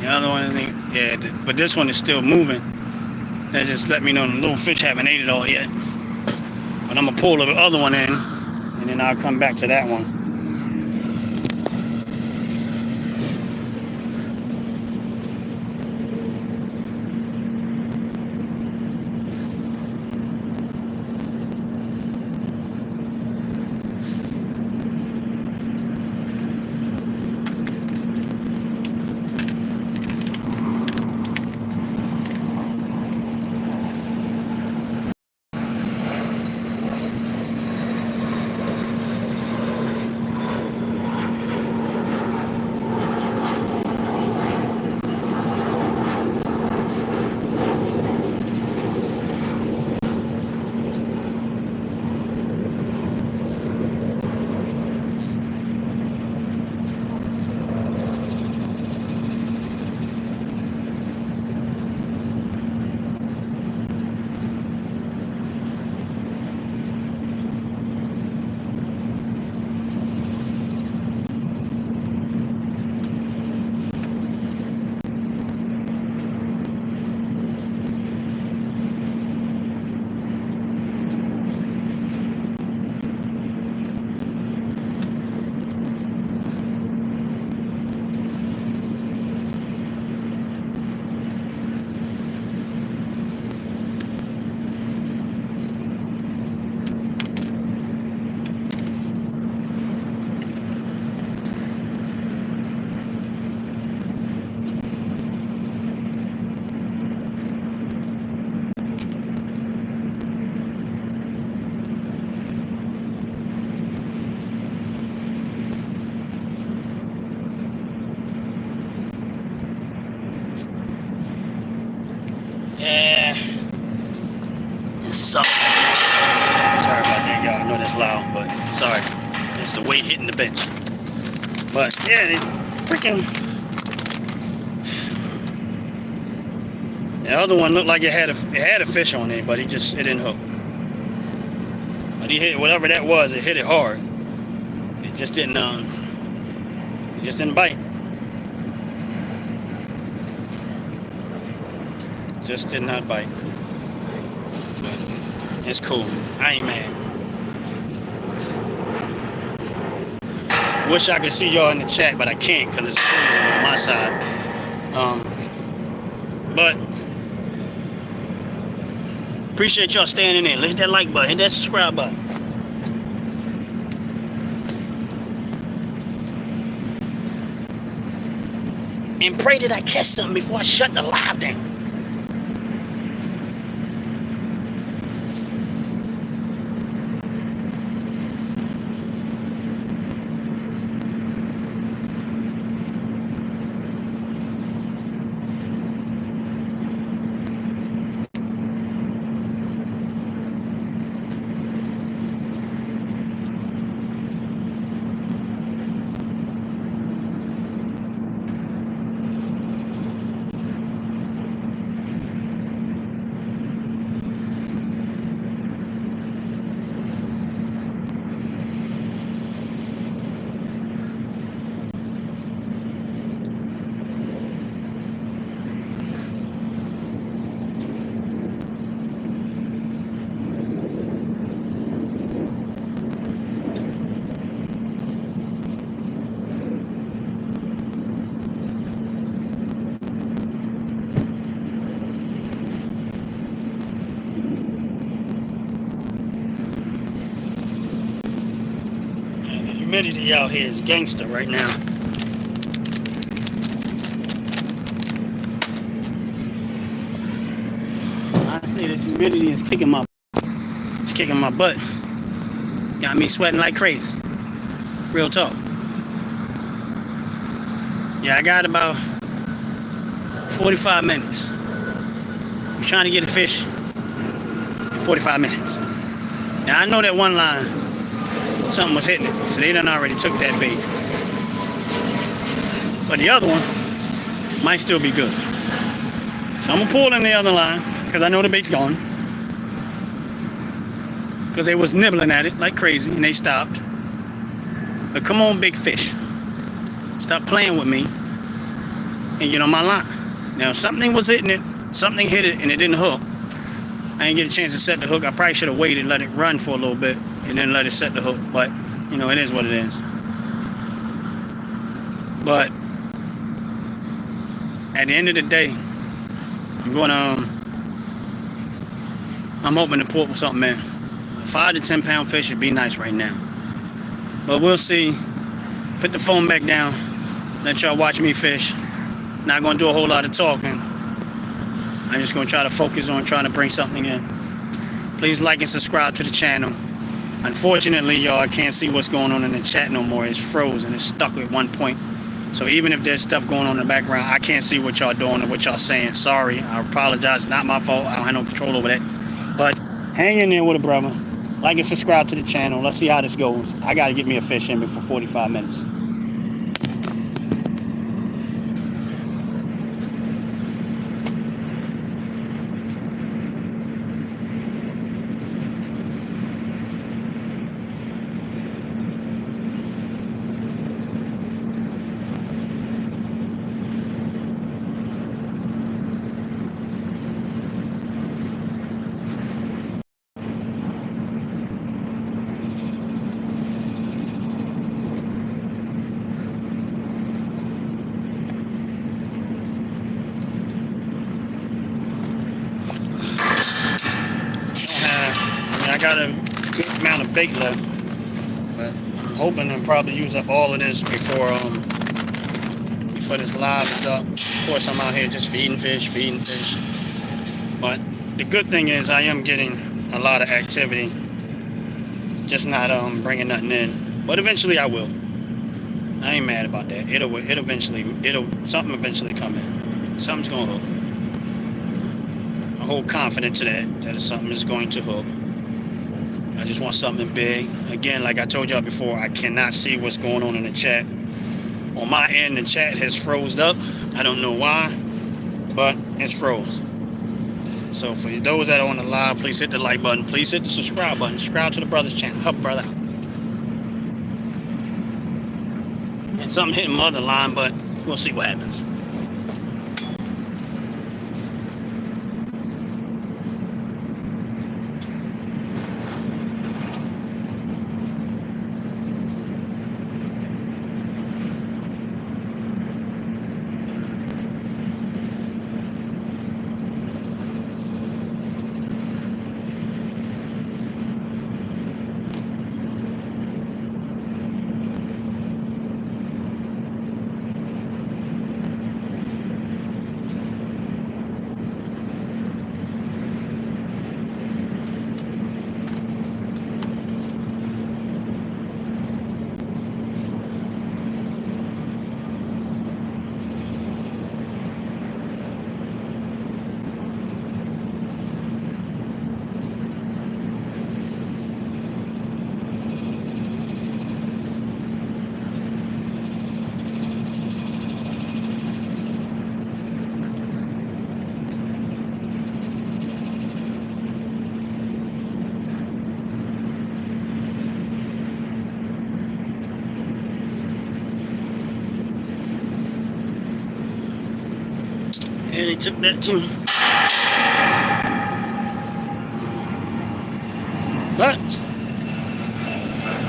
The other one, yeah, but this one is still moving. That just let me know the little fish haven't ate it all yet. But I'm gonna pull the other one in, and then I'll come back to that one. Yeah, it sucks. Sorry about that, y'all. I know that's loud, but sorry. It's the weight hitting the bench. But yeah, it freaking. The other one looked like it had a fish on it, but it didn't hook. But he hit whatever that was. It hit it hard. It just didn't bite. Just did not bite. But it's cool. I ain't mad. Wish I could see y'all in the chat, but I can't because it's on my side. But appreciate y'all staying in there. Hit that like button. Hit that subscribe button. And pray that I catch something before I shut the live down. Humidity out here is gangster right now. I say this humidity is kicking my butt. Got me sweating like crazy. Real talk. Yeah, I got about 45 minutes. I'm trying to get a fish in 45 minutes. Now I know that one line, something was hitting it, so they done already took that bait. But the other one might still be good. So I'm gonna pull in the other line because I know the bait's gone. Because they was nibbling at it like crazy and they stopped. But come on, big fish, stop playing with me and get on my line. Now, if something was hitting it, something hit it and it didn't hook, I didn't get a chance to set the hook. I probably should have waited, let it run for a little bit, and then let it set the hook. But, you know, it is what it is. But at the end of the day, I'm hoping to pull something in. A 5 to 10 pound fish would be nice right now. But we'll see. Put the phone back down. Let y'all watch me fish. Not going to do a whole lot of talking. I'm just going to try to focus on trying to bring something in. Please like and subscribe to the channel. Unfortunately, y'all, I can't see what's going on in the chat no more. It's frozen. It's stuck at one point. So even if there's stuff going on in the background, I can't see what y'all doing or what y'all saying. Sorry. I apologize. Not my fault. I don't have no control over that. But hang in there with a brother. Like and subscribe to the channel. Let's see how this goes. I got to get me a fish in before 45 minutes. I got a good amount of bait left, but I'm hoping to probably use up all of this before this live is up. Of course, I'm out here just feeding fish. But the good thing is I am getting a lot of activity, just not bringing nothing in. But eventually I will. I ain't mad about that. Something eventually come in. Something's gonna hook. hold confidence to that something is going to hook. I just want something big. Again, like I told y'all before, I cannot see what's going on in the chat. On my end, the chat has froze up. I don't know why, but it's froze. So for those that are on the live, please hit the like button. Please hit the subscribe button. Subscribe to the brother's channel. Help brother. And something hitting my other line, but we'll see what happens. And he took that too. But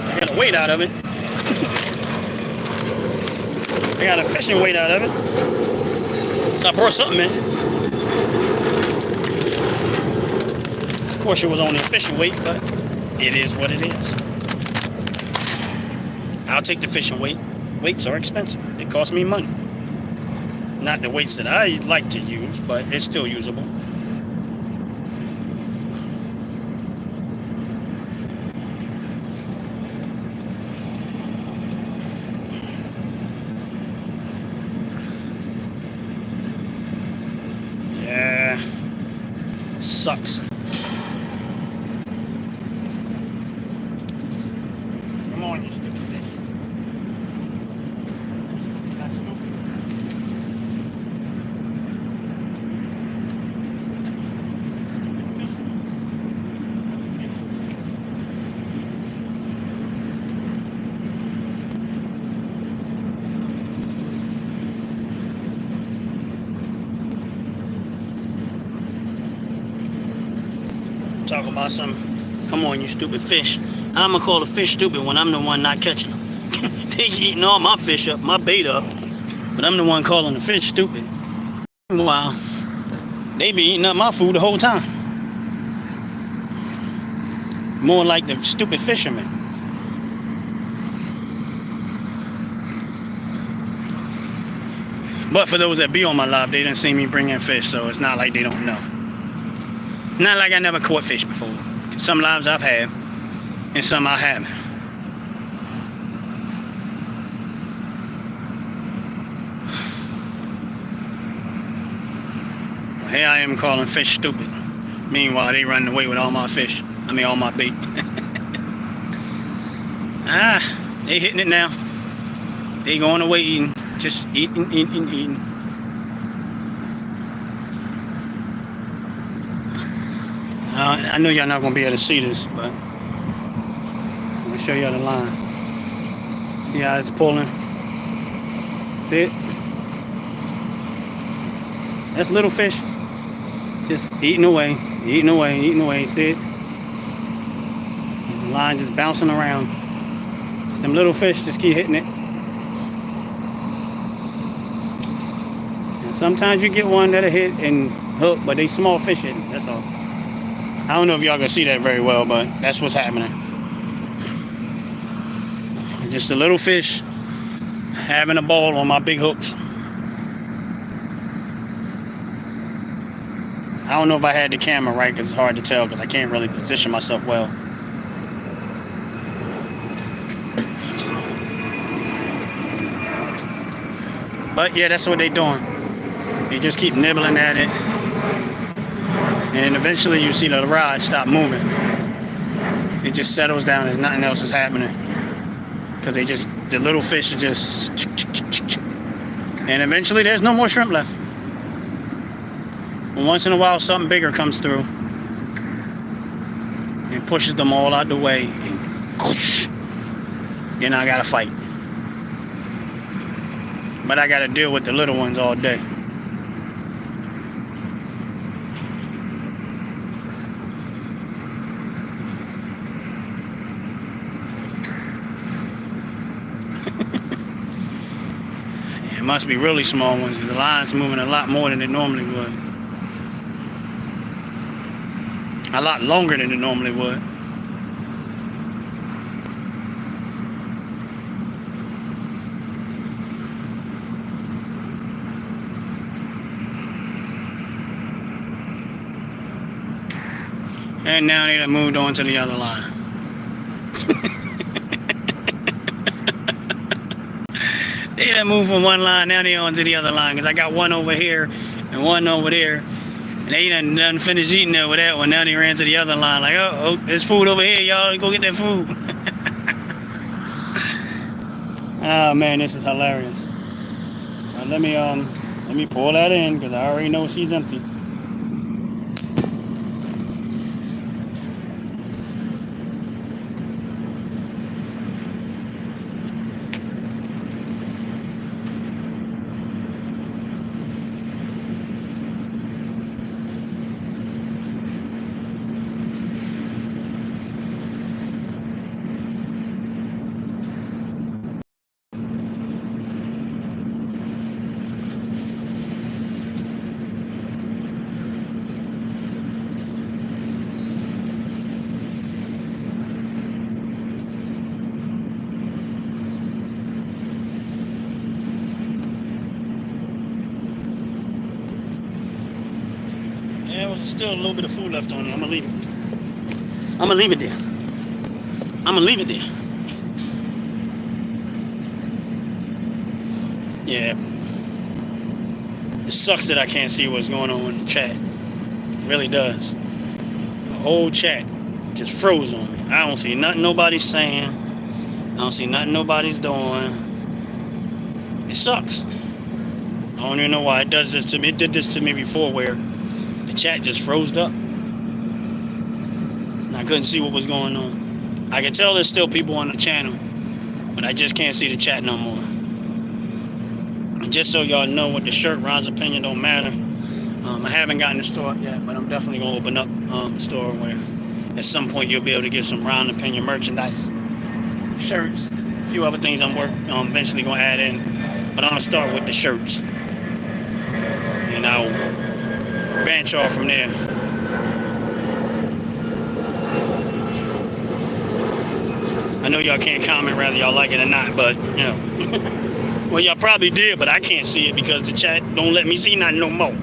I got a weight out of it. I got a fishing weight out of it. So I brought something in. Of course it was only a fishing weight, but it is what it is. I'll take the fishing weight. Weights are expensive. It costs me money. Not the weights that I like to use, but it's still usable. Yeah, sucks. Come on, you stupid fish. That's stupid. Talking about some, come on, you stupid fish. I'm gonna call the fish stupid when I'm the one not catching them. They eating all my fish up, my bait up, but I'm the one calling the fish stupid. Meanwhile, they be eating up my food the whole time. More like the stupid fishermen. But for those that be on my live, they didn't see me bring in fish, so it's not like they don't know. Not like I never caught fish before. Some lives I've had, and some I haven't. Well, here I am calling fish stupid. Meanwhile, they running away with all my fish. I mean, all my bait. They hitting it now. They going away eating. Just eating. I know y'all not gonna be able to see this, but I'm gonna show y'all the line. See how it's pulling? See it? That's little fish. Just eating away. See it? The line just bouncing around. Just them little fish just keep hitting it. And sometimes you get one that'll hit and hook, but they small fish hitting. That's all. I don't know if y'all can see that very well, but that's what's happening. Just a little fish having a ball on my big hooks. I don't know if I had the camera right because it's hard to tell because I can't really position myself well. But yeah, that's what they're doing. They just keep nibbling at it. And then eventually you see the rod stop moving. It just settles down and nothing else is happening. Because the little fish are just... And eventually there's no more shrimp left. But once in a while something bigger comes through and pushes them all out the way. And then I gotta fight. But I gotta deal with the little ones all day. It must be really small ones because the line's moving a lot more than it normally would. A lot longer than it normally would. And now they done moved on to the other line. They done moved from one line, now they on to the other line. Because I got one over here and one over there. And they done finished eating over that one. Now they ran to the other line. Like, oh, there's food over here, y'all. Go get that food. Oh, man, this is hilarious. Let me pull that in because I already know she's empty. There was still a little bit of food left on it. I'm gonna leave it. I'm gonna leave it there. I'm gonna leave it there. Yeah. It sucks that I can't see what's going on in the chat. It really does. The whole chat just froze on me. I don't see nothing nobody's saying. I don't see nothing nobody's doing. It sucks. I don't even know why it does this to me. It did this to me before where the chat just froze up. And I couldn't see what was going on. I can tell there's still people on the channel, but I just can't see the chat no more. And just so y'all know what the shirt, Ron's opinion don't matter. I haven't gotten the store yet, but I'm definitely gonna open up a store where at some point you'll be able to get some Ron opinion merchandise, shirts, a few other things I'm eventually gonna add in. But I'm gonna start with the shirts, and I'll branch off from there. I know y'all can't comment whether y'all like it or not, but you know. Well, y'all probably did, but I can't see it because the chat don't let me see nothing no more.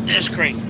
That's crazy.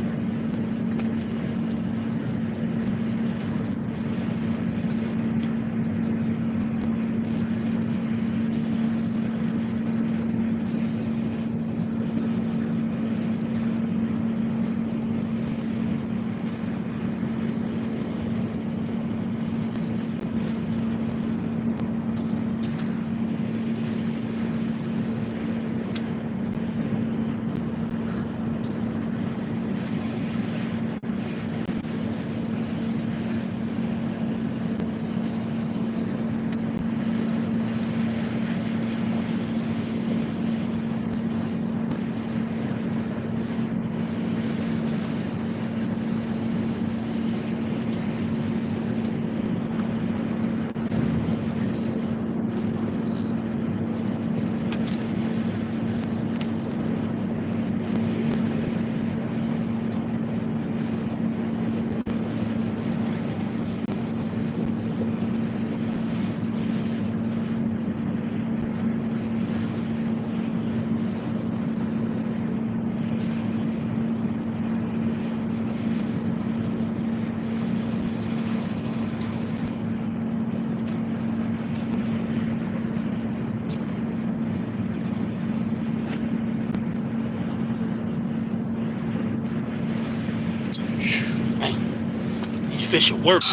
fish are working.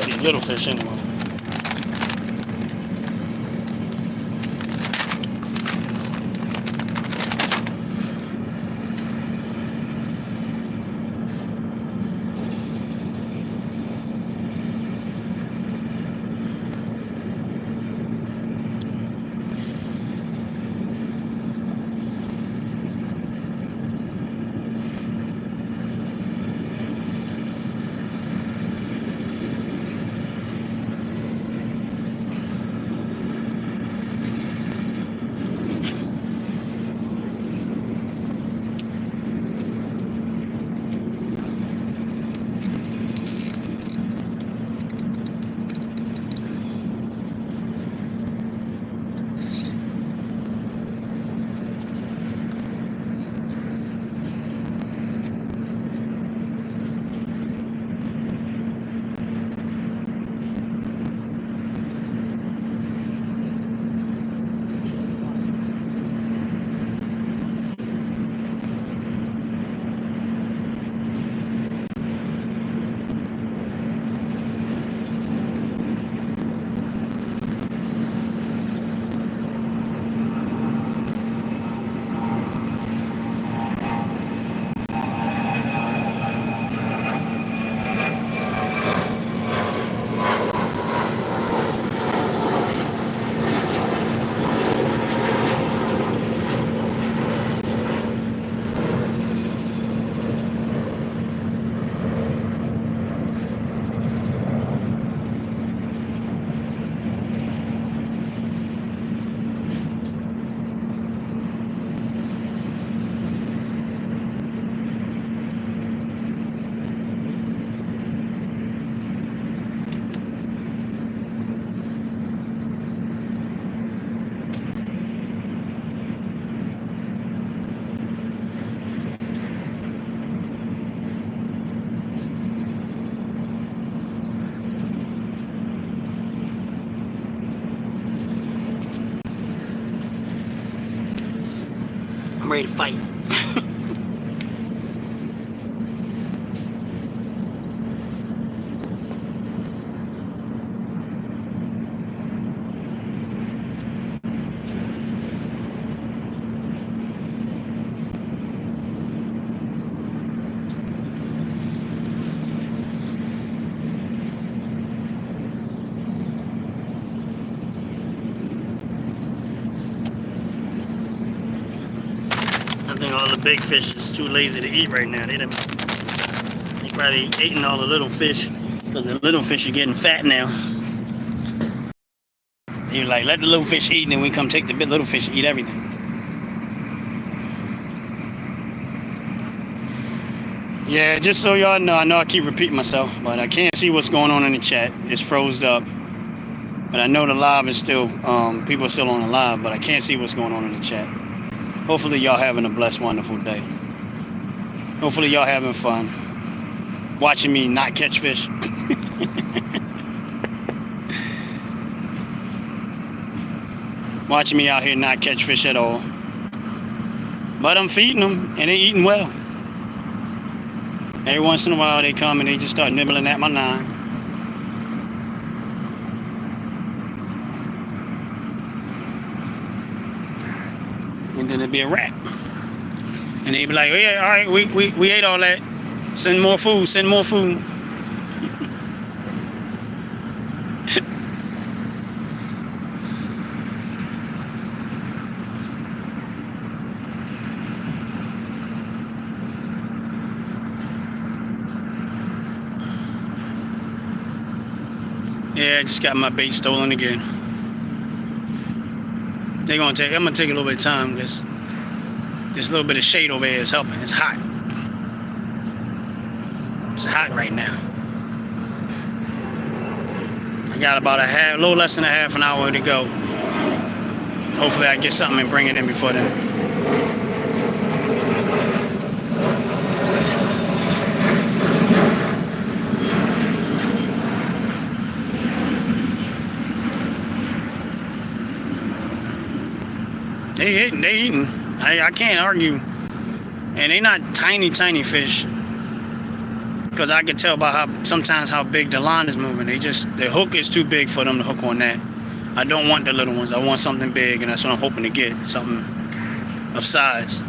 These little fish anyway. I'm ready to fight. I think all the big fish is too lazy to eat right now. They probably eating all the little fish, because the little fish are getting fat now. You're like, let the little fish eat, and then we come take the big little fish and eat everything. Yeah, just so y'all know, I know I keep repeating myself, but I can't see what's going on in the chat. It's froze up. But I know the live is still, people are still on the live, but I can't see what's going on in the chat. Hopefully y'all having a blessed, wonderful day. Hopefully y'all having fun. Watching me not catch fish. Watching me out here not catch fish at all. But I'm feeding them, and they eating well. Every once in a while they come and they just start nibbling at my line. And then it'd be a wrap. And they'd be like, oh, yeah, all right, we ate all that. Send more food, send more food. Yeah, I just got my bait stolen again. I'm gonna take a little bit of time because this little bit of shade over here is helping. It's hot. It's hot right now. I got about a little less than a half an hour to go. Hopefully I get something and bring it in before then. They eating. I can't argue. And they not tiny fish. because I can tell by how big the line is moving. The hook is too big for them to hook on that. I don't want the little ones. I want something big, and that's what I'm hoping to get, something of size.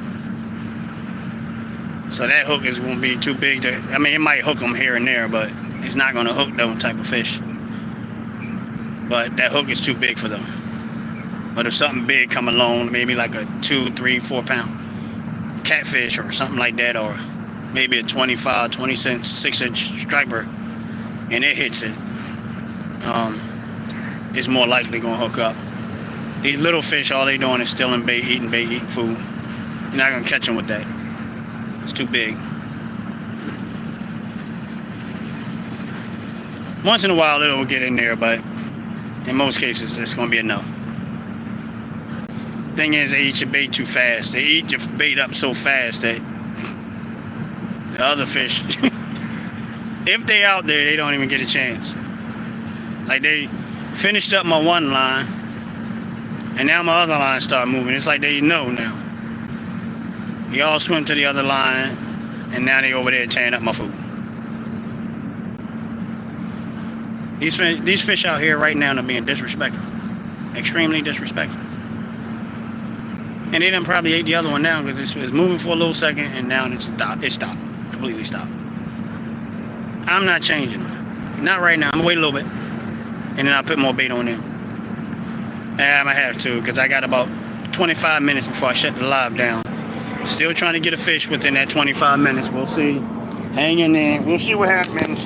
So that hook is going to be too big to, I mean, it might hook them here and there, but it's not going to hook those type of fish. But that hook is too big for them. But if something big come along, maybe like a 2, 3, 4 pound catfish or something like that, or maybe a 25, 26-inch striper, and it hits it, it's more likely going to hook up. These little fish, all they doing is stealing bait, eating food. You're not going to catch them with that. It's too big. Once in a while it'll get in there, but in most cases it's going to be a no. Thing is, they eat your bait too fast. They eat your bait up so fast that the other fish, if they out there, they don't even get a chance. Like, they finished up my one line, and now my other line start moving. It's like they know now. Y'all swim to the other line, and now they over there tearing up my food. These fish out here right now are being disrespectful. Extremely disrespectful. And they done probably ate the other one down because it's moving for a little second, and now it stopped. Completely stopped. I'm not changing. Not right now. I'm going to wait a little bit, and then I'll put more bait on them. I'm going to have to, because I got about 25 minutes before I shut the live down. Still trying to get a fish within that 25 minutes. We'll see. Hang in there. We'll see what happens.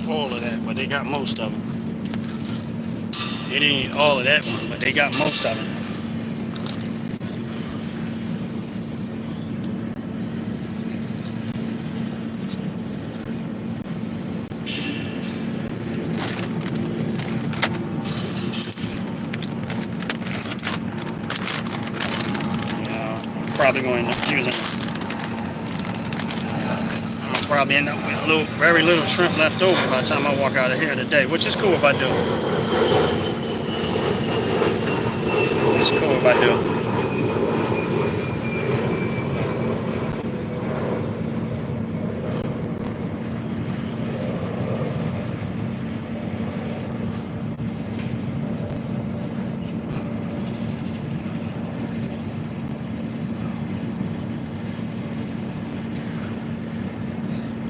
All of that, but they got most of them. They didn't eat all of that one, but they got most of them. Yeah, I'm probably going to end up using them. Probably end up with very little shrimp left over by the time I walk out of here today, which is cool if I do. It's cool if I do.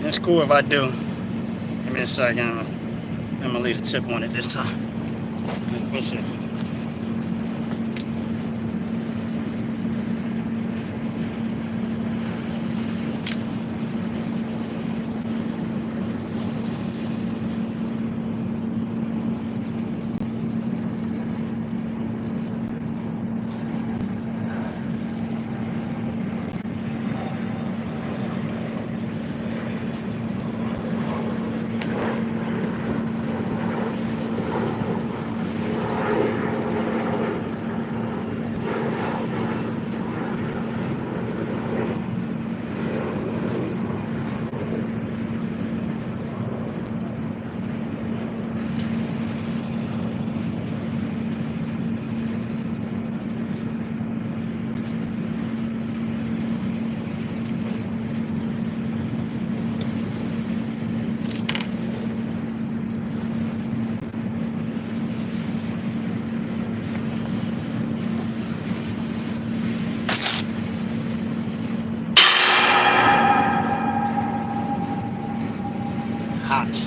It's cool if I do. Give me a second. I'm gonna leave a tip on it this time. We'll see. Hot.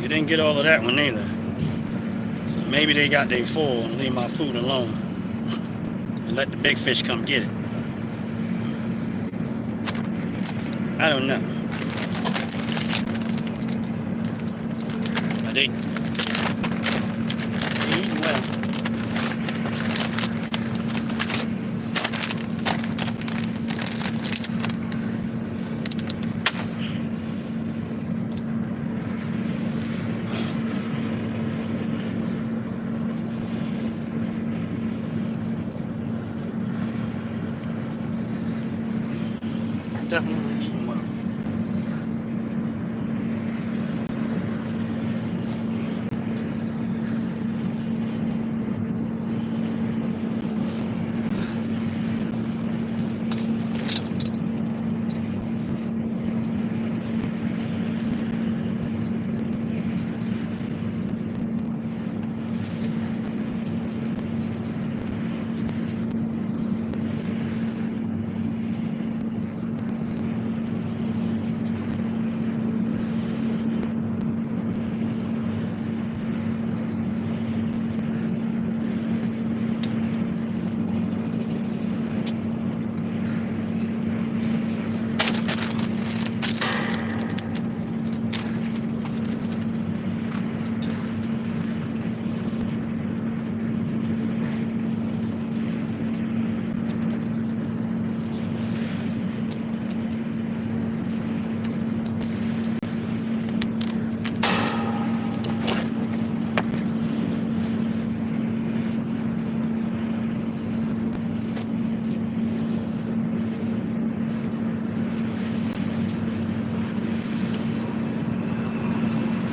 You didn't get all of that one either. So Maybe they got their full and leave my food alone and let the big fish come get it. I don't know. But they eat well. Definitely eating well.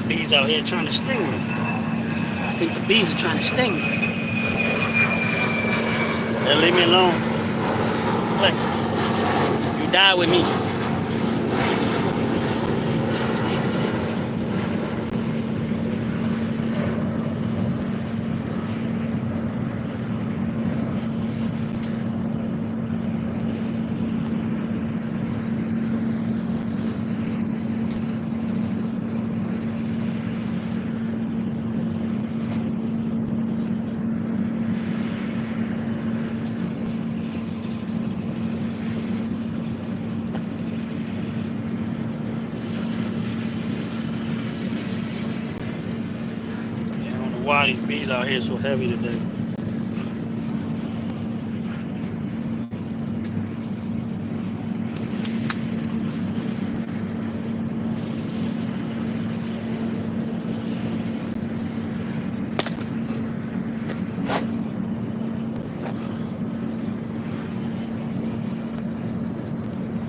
Bees out here trying to sting me. I think the bees are trying to sting me. They'll leave me alone. Play. You die with me. Why these bees out here so heavy today?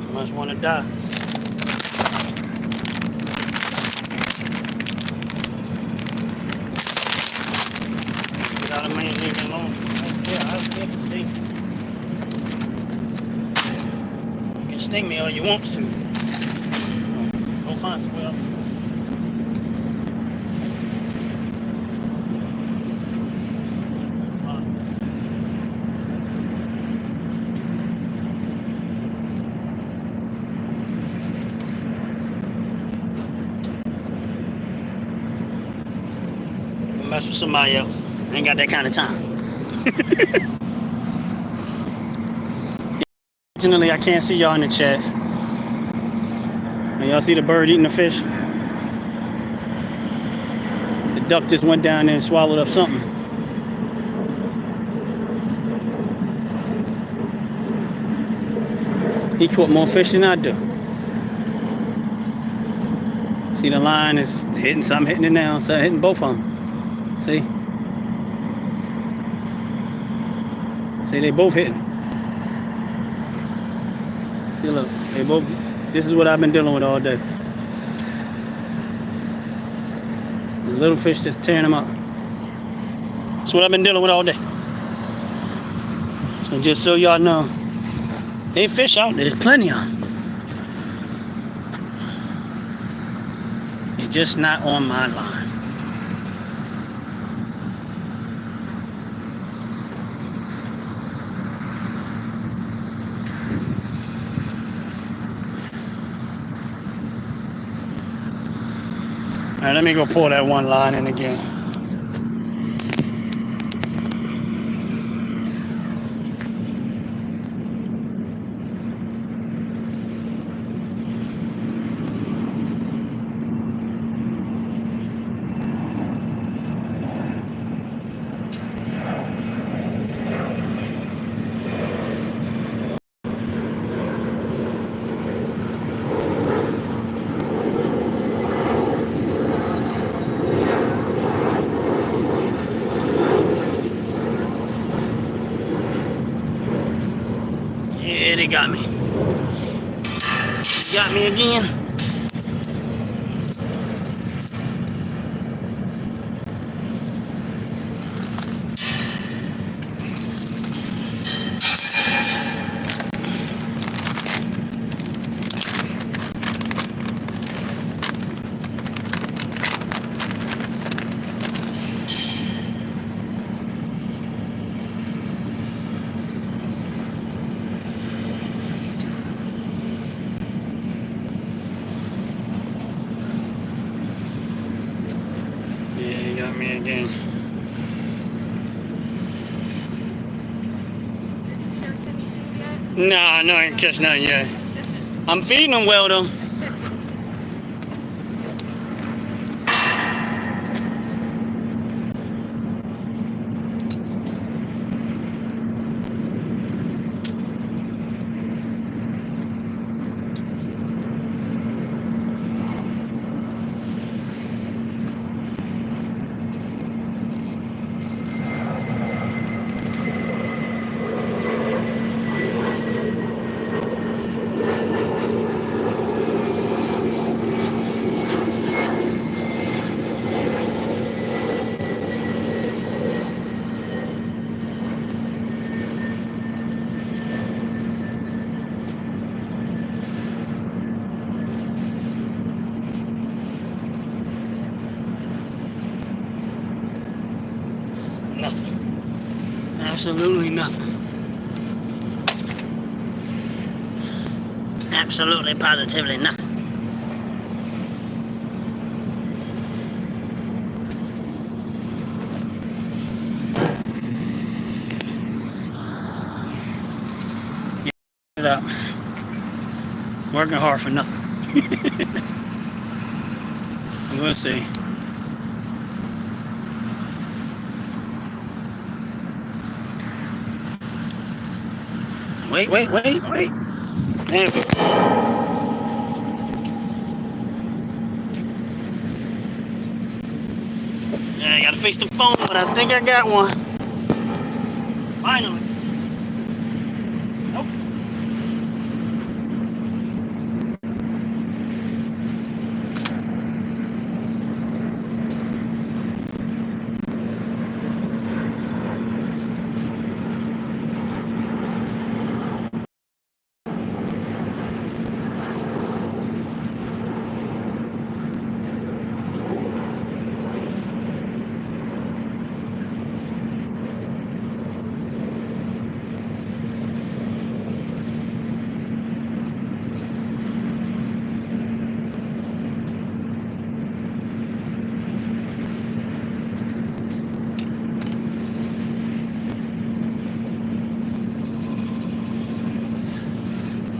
You must want to die. Leave me alone. I can sting. You can sting me all you want to. Go find somewhere else. Mess with somebody else. I ain't got that kind of time. Unfortunately, I can't see y'all in the chat. Y'all see the bird eating the fish? The duck just went down there and swallowed up something. He caught more fish than I do. See, the line is hitting something, hitting it now, so hitting both of them. See? See, they both hitting. See, look, they both. This is what I've been dealing with all day. The little fish just tearing them up. That's what I've been dealing with all day. So just so y'all know, there's fish out there, there's plenty of them. They're just not on my line. All right, let me go pull that one line in again. Yeah, they got me. Got me again. Yeah, he got me again. Nah, no, I ain't catch nothing yet. I'm feeding them well though. Nothing. Absolutely nothing. Absolutely, positively nothing. Get it up. Working hard for nothing. We'll see. Wait. There we go. Yeah, I gotta fix the phone, but I think I got one. Finally. Nope.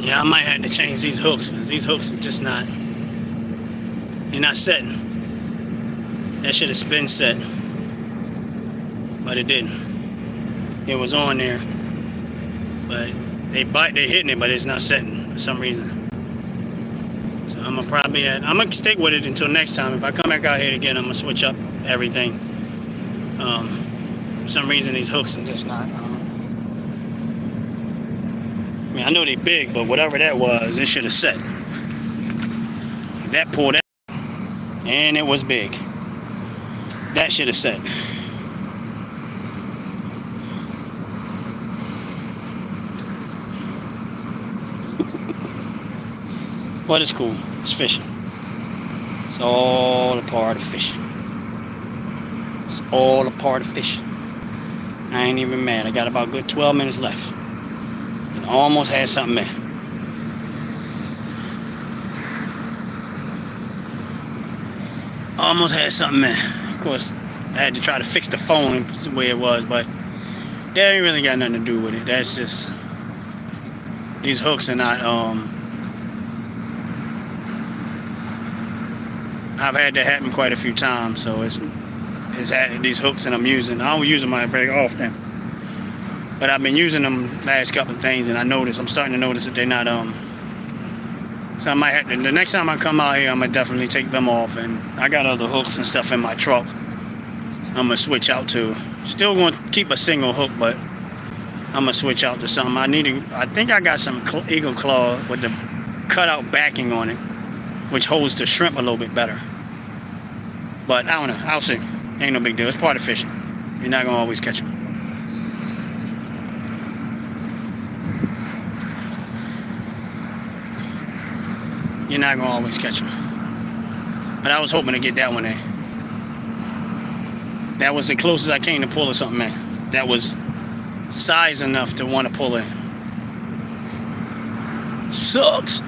Yeah, I might have to change these hooks because these hooks are just not. They're not setting. That should have been set, but it didn't. It was on there, but they're hitting it, but it's not setting for some reason. So I'm gonna stick with it until next time. If I come back out here again, I'm gonna switch up everything. For some reason these hooks are just not. I mean, I know they're big, but whatever that was, it should have set. That pulled out, and it was big. That should have set. But it's cool. It's fishing. It's all a part of fishing. It's all a part of fishing. I ain't even mad. I got about a good 12 minutes left. And almost had something there. Almost had something there. Of course, I had to try to fix the phone the way it was, but that ain't really got nothing to do with it. That's just, these hooks are not, I've had that happen quite a few times, so it's had these hooks that I'm using. I don't use them very often, but I've been using them last couple of things, and I'm starting to notice that they're not, so I might have to, the next time I come out here, I'm gonna definitely take them off, and I got other hooks and stuff in my truck I'm gonna switch out to. Still gonna keep a single hook, but I'm gonna switch out to something. I think I got some Eagle Claw with the cutout backing on it, which holds the shrimp a little bit better. But I don't know. I'll see. Ain't no big deal. It's part of fishing. You're not gonna always catch them. You're not gonna always catch them. But I was hoping to get that one in. That was the closest I came to pulling something in. That was size enough to want to pull in. Sucks.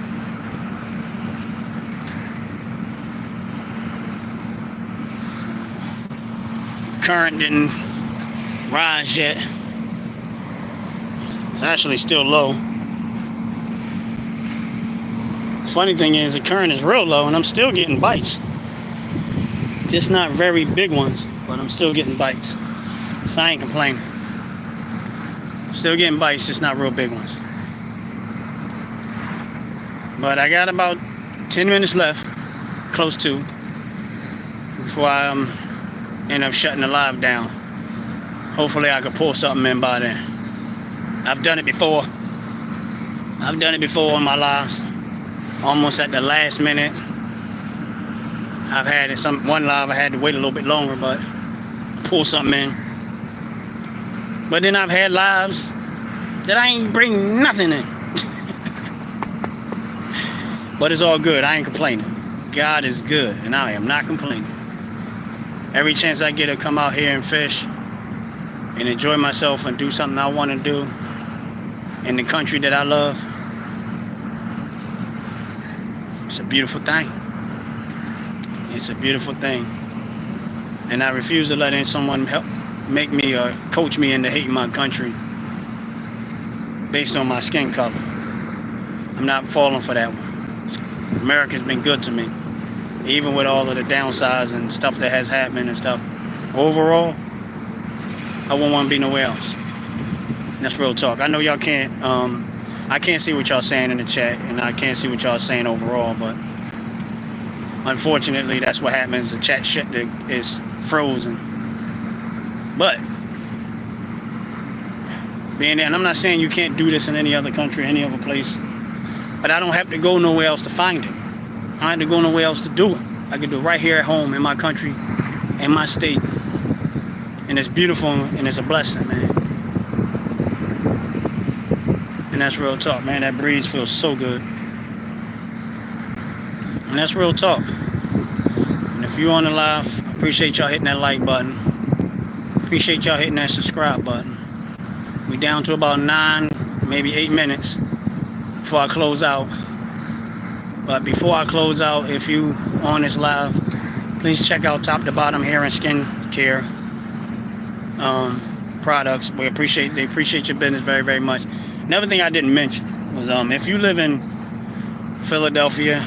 Current didn't rise yet. It's actually still low. Funny thing is, the current is real low and I'm still getting bites. Just not very big ones, but I'm still getting bites. So I ain't complaining. Still getting bites, just not real big ones. But I got about 10 minutes left, close to, before I end up shutting the live down. Hopefully I can pull something in by then. I've done it before. I've done it before in my lives. Almost at the last minute. I've had one live I had to wait a little bit longer, but pull something in. But then I've had lives that I ain't bring nothing in. But it's all good. I ain't complaining. God is good, and I am not complaining. Every chance I get to come out here and fish and enjoy myself and do something I want to do in the country that I love, it's a beautiful thing. It's a beautiful thing. And I refuse to let someone help make me or coach me into hating my country based on my skin color. I'm not falling for that one. America's been good to me. Even with all of the downsides and stuff that has happened and stuff. Overall, I wouldn't want to be nowhere else. And that's real talk. I know y'all can't, I can't see what y'all saying in the chat, and I can't see what y'all saying overall, but unfortunately, that's what happens. The chat shit is frozen. But being there, and I'm not saying you can't do this in any other country, any other place, but I don't have to go nowhere else to find it. I don't have to go nowhere else to do it. I can do it right here at home in my country, in my state, and it's beautiful and it's a blessing, man. And that's real talk, man. That breeze feels so good. And that's real talk. And if you're on the live, I appreciate y'all hitting that like button. Appreciate y'all hitting that subscribe button. We down to about 9, maybe 8 minutes before I close out. But before I close out, if you on this live, please check out Top to Bottom Hair and Skin Care products. They appreciate your business very, very much. Another thing I didn't mention was if you live in Philadelphia,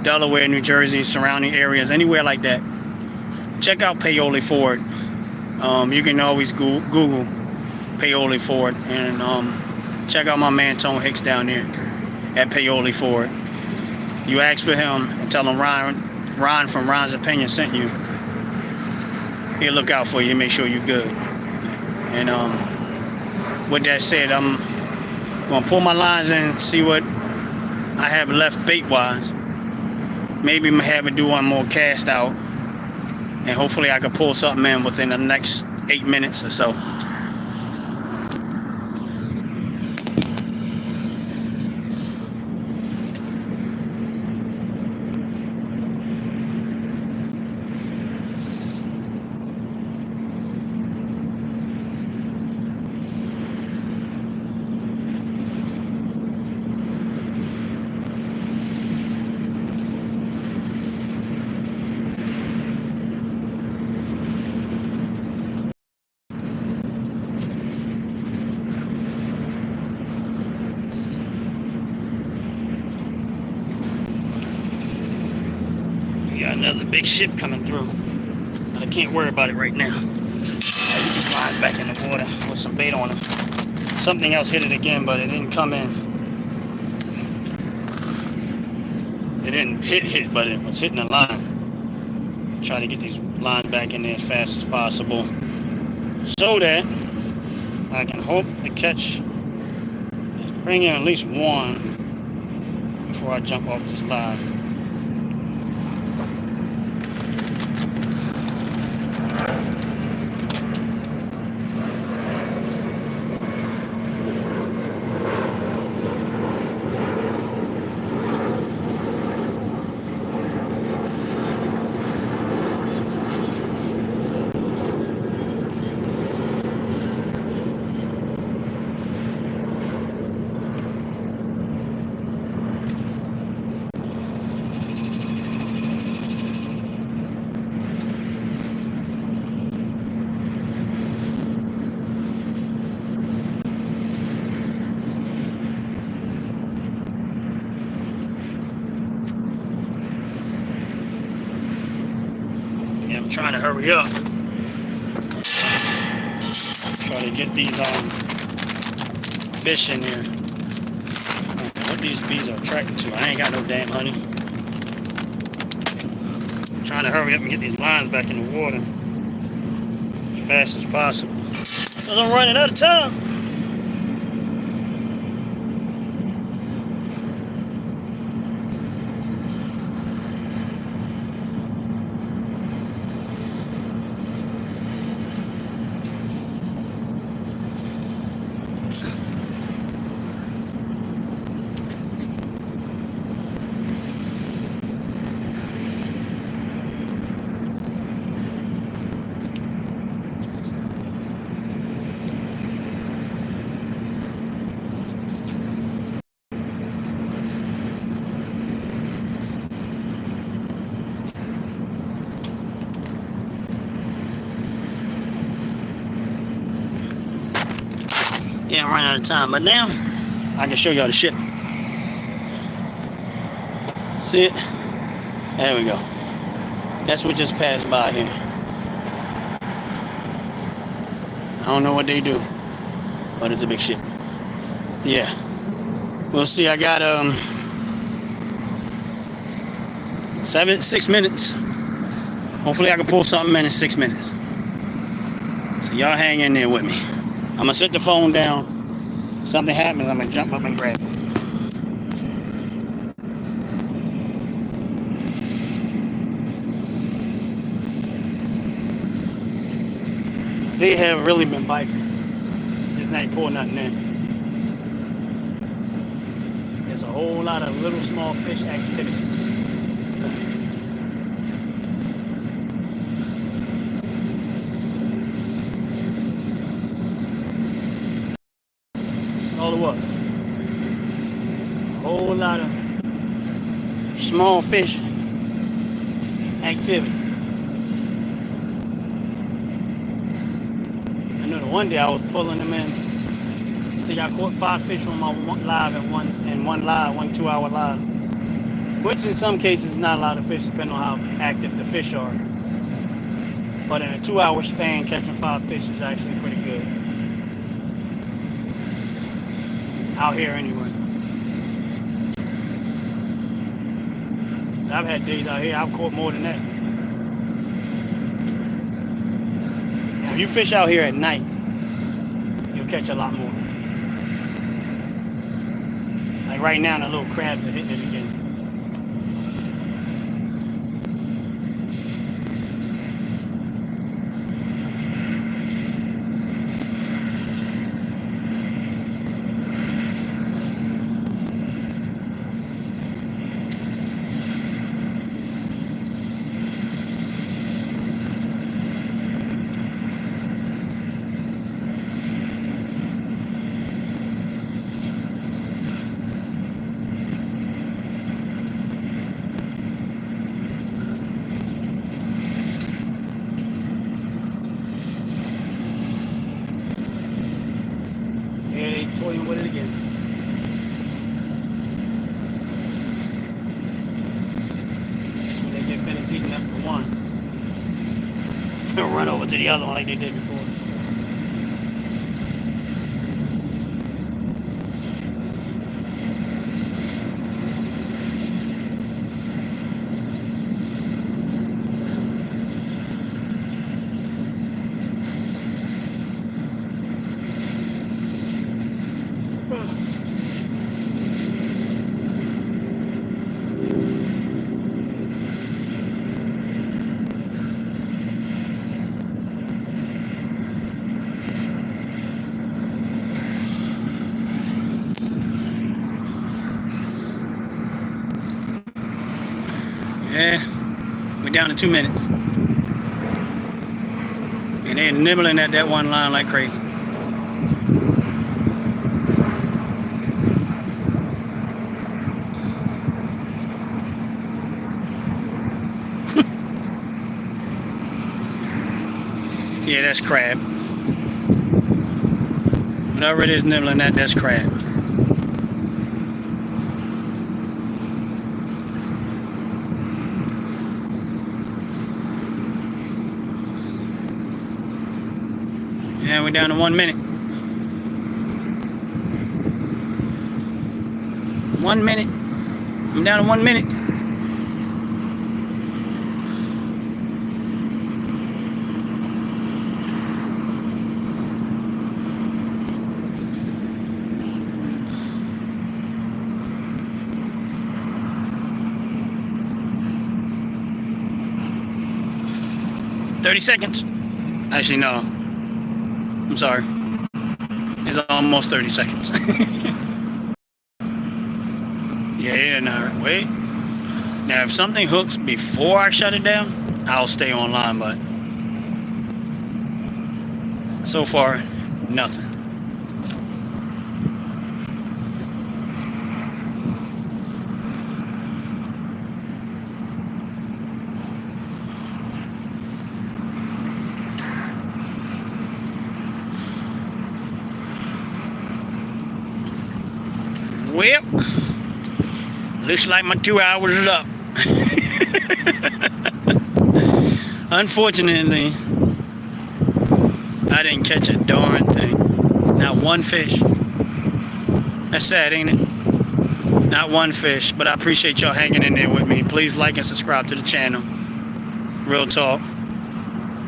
Delaware, New Jersey, surrounding areas, anywhere like that, check out Paoli Ford. You can always Google Paoli Ford and check out my man Tone Hicks down there at Paoli Ford. You ask for him and tell him Ron from Ron's Opinion sent you. He'll look out for you and make sure you're good. And with that said, I'm gonna pull my lines in, see what I have left bait-wise. Maybe have it do one more cast out, and hopefully I can pull something in within the next 8 minutes or so. Another big ship coming through, but I can't worry about it right now. Flying back in the water with some bait on it. Something else hit it again, but it didn't come in. It didn't hit, but it was hitting the line. Try to get these lines back in there as fast as possible, so that I can hope to catch, bring in at least one before I jump off this live. Yeah, I'm trying to hurry up. Try to get these fish in there. What these bees are attracted to. I ain't got no damn honey. I'm trying to hurry up and get these lines back in the water as fast as possible. Because I'm running out of time. Yeah, I'm running out of time, but now I can show y'all the ship. See it? There we go. That's what just passed by here. I don't know what they do, but it's a big ship. Yeah. We'll see. I got 6 minutes. Hopefully I can pull something in 6 minutes. So y'all hang in there with me. I'm gonna set the phone down. If something happens, I'm gonna jump up and grab it. They have really been biting. Just not pulling nothing in. There's a whole lot of little small fish activity. All it was. A whole lot of small fish activity. I know the one day I was pulling them in. I think I caught 5 fish on my live in one 2-hour live. Which in some cases is not a lot of fish depending on how active the fish are. But in a 2-hour span, catching 5 fish is actually pretty good. Out here anyway. I've had days out here I've caught more than that. Now if you fish out here at night, you'll catch a lot more. Like right now the little crabs are hitting it again. Toying with it again. That's when they get finished eating up the one. They'll run over to the other one like they did before. Yeah, we're down to 2 minutes. And they're nibbling at that one line like crazy. Yeah, that's crab. Whatever it is nibbling at, that's crab. Yeah, we're down to 1 minute. 1 minute. I'm down to 1 minute. $30 seconds. Actually, no. I'm sorry. It's almost 30 seconds. Yeah, no, wait. Now, if something hooks before I shut it down, I'll stay online, but so far, nothing. Well, looks like my 2 hours is up. Unfortunately, I didn't catch a darn thing. Not one fish. That's sad, ain't it? Not one fish, but I appreciate y'all hanging in there with me. Please like and subscribe to the channel. Real talk.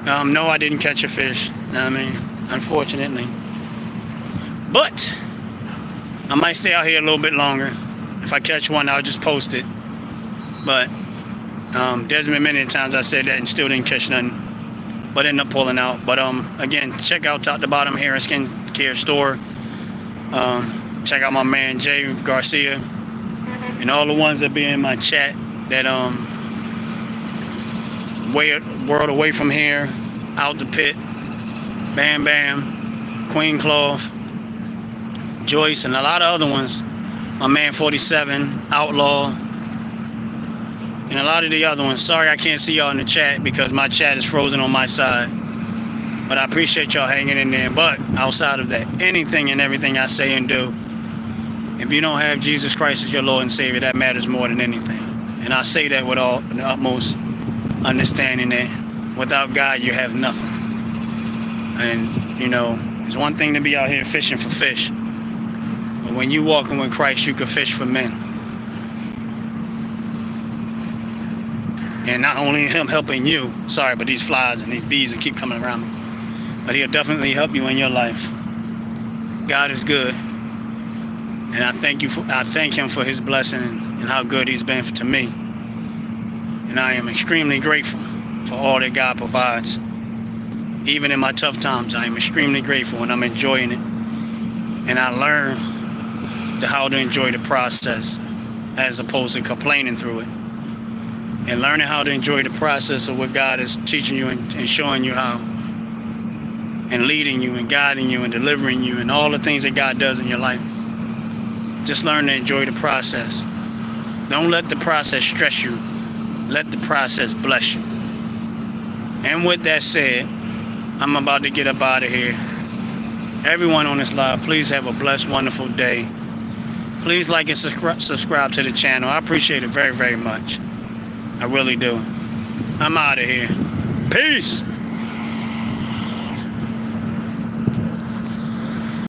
No, I didn't catch a fish. I mean, unfortunately. But I might stay out here a little bit longer. If I catch one, I'll just post it. But there's been many times I said that and still didn't catch nothing, but ended up pulling out. But again, check out Top to Bottom Hair and Skin Care Store. Check out my man Jay Garcia and all the ones that be in my chat that World Away From Here, Out the Pit, Bam Bam, Queen Cloth, Joyce, and a lot of other ones. My man 47, Outlaw, and a lot of the other ones. Sorry I can't see y'all in the chat because my chat is frozen on my side. But I appreciate y'all hanging in there. But outside of that, anything and everything I say and do, if you don't have Jesus Christ as your Lord and Savior, that matters more than anything. And I say that with all the utmost understanding that without God, you have nothing. And, you know, it's one thing to be out here fishing for fish. But when you walking with Christ, you can fish for men. And not only him helping you, sorry, but these flies and these bees that keep coming around me, but he'll definitely help you in your life. God is good. And I thank him for his blessing and how good he's been to me. And I am extremely grateful for all that God provides. Even in my tough times, I am extremely grateful and I'm enjoying it. And I learn how to enjoy the process as opposed to complaining through it. And learning how to enjoy the process of what God is teaching you and showing you how, and leading you and guiding you and delivering you and all the things that God does in your life. Just learn to enjoy the process. Don't let the process stress you. Let the process bless you. And with that said, I'm about to get up out of here. Everyone on this live, please have a blessed, wonderful day. Please like and subscribe to the channel. I appreciate it very, very much. I really do. I'm out of here. Peace.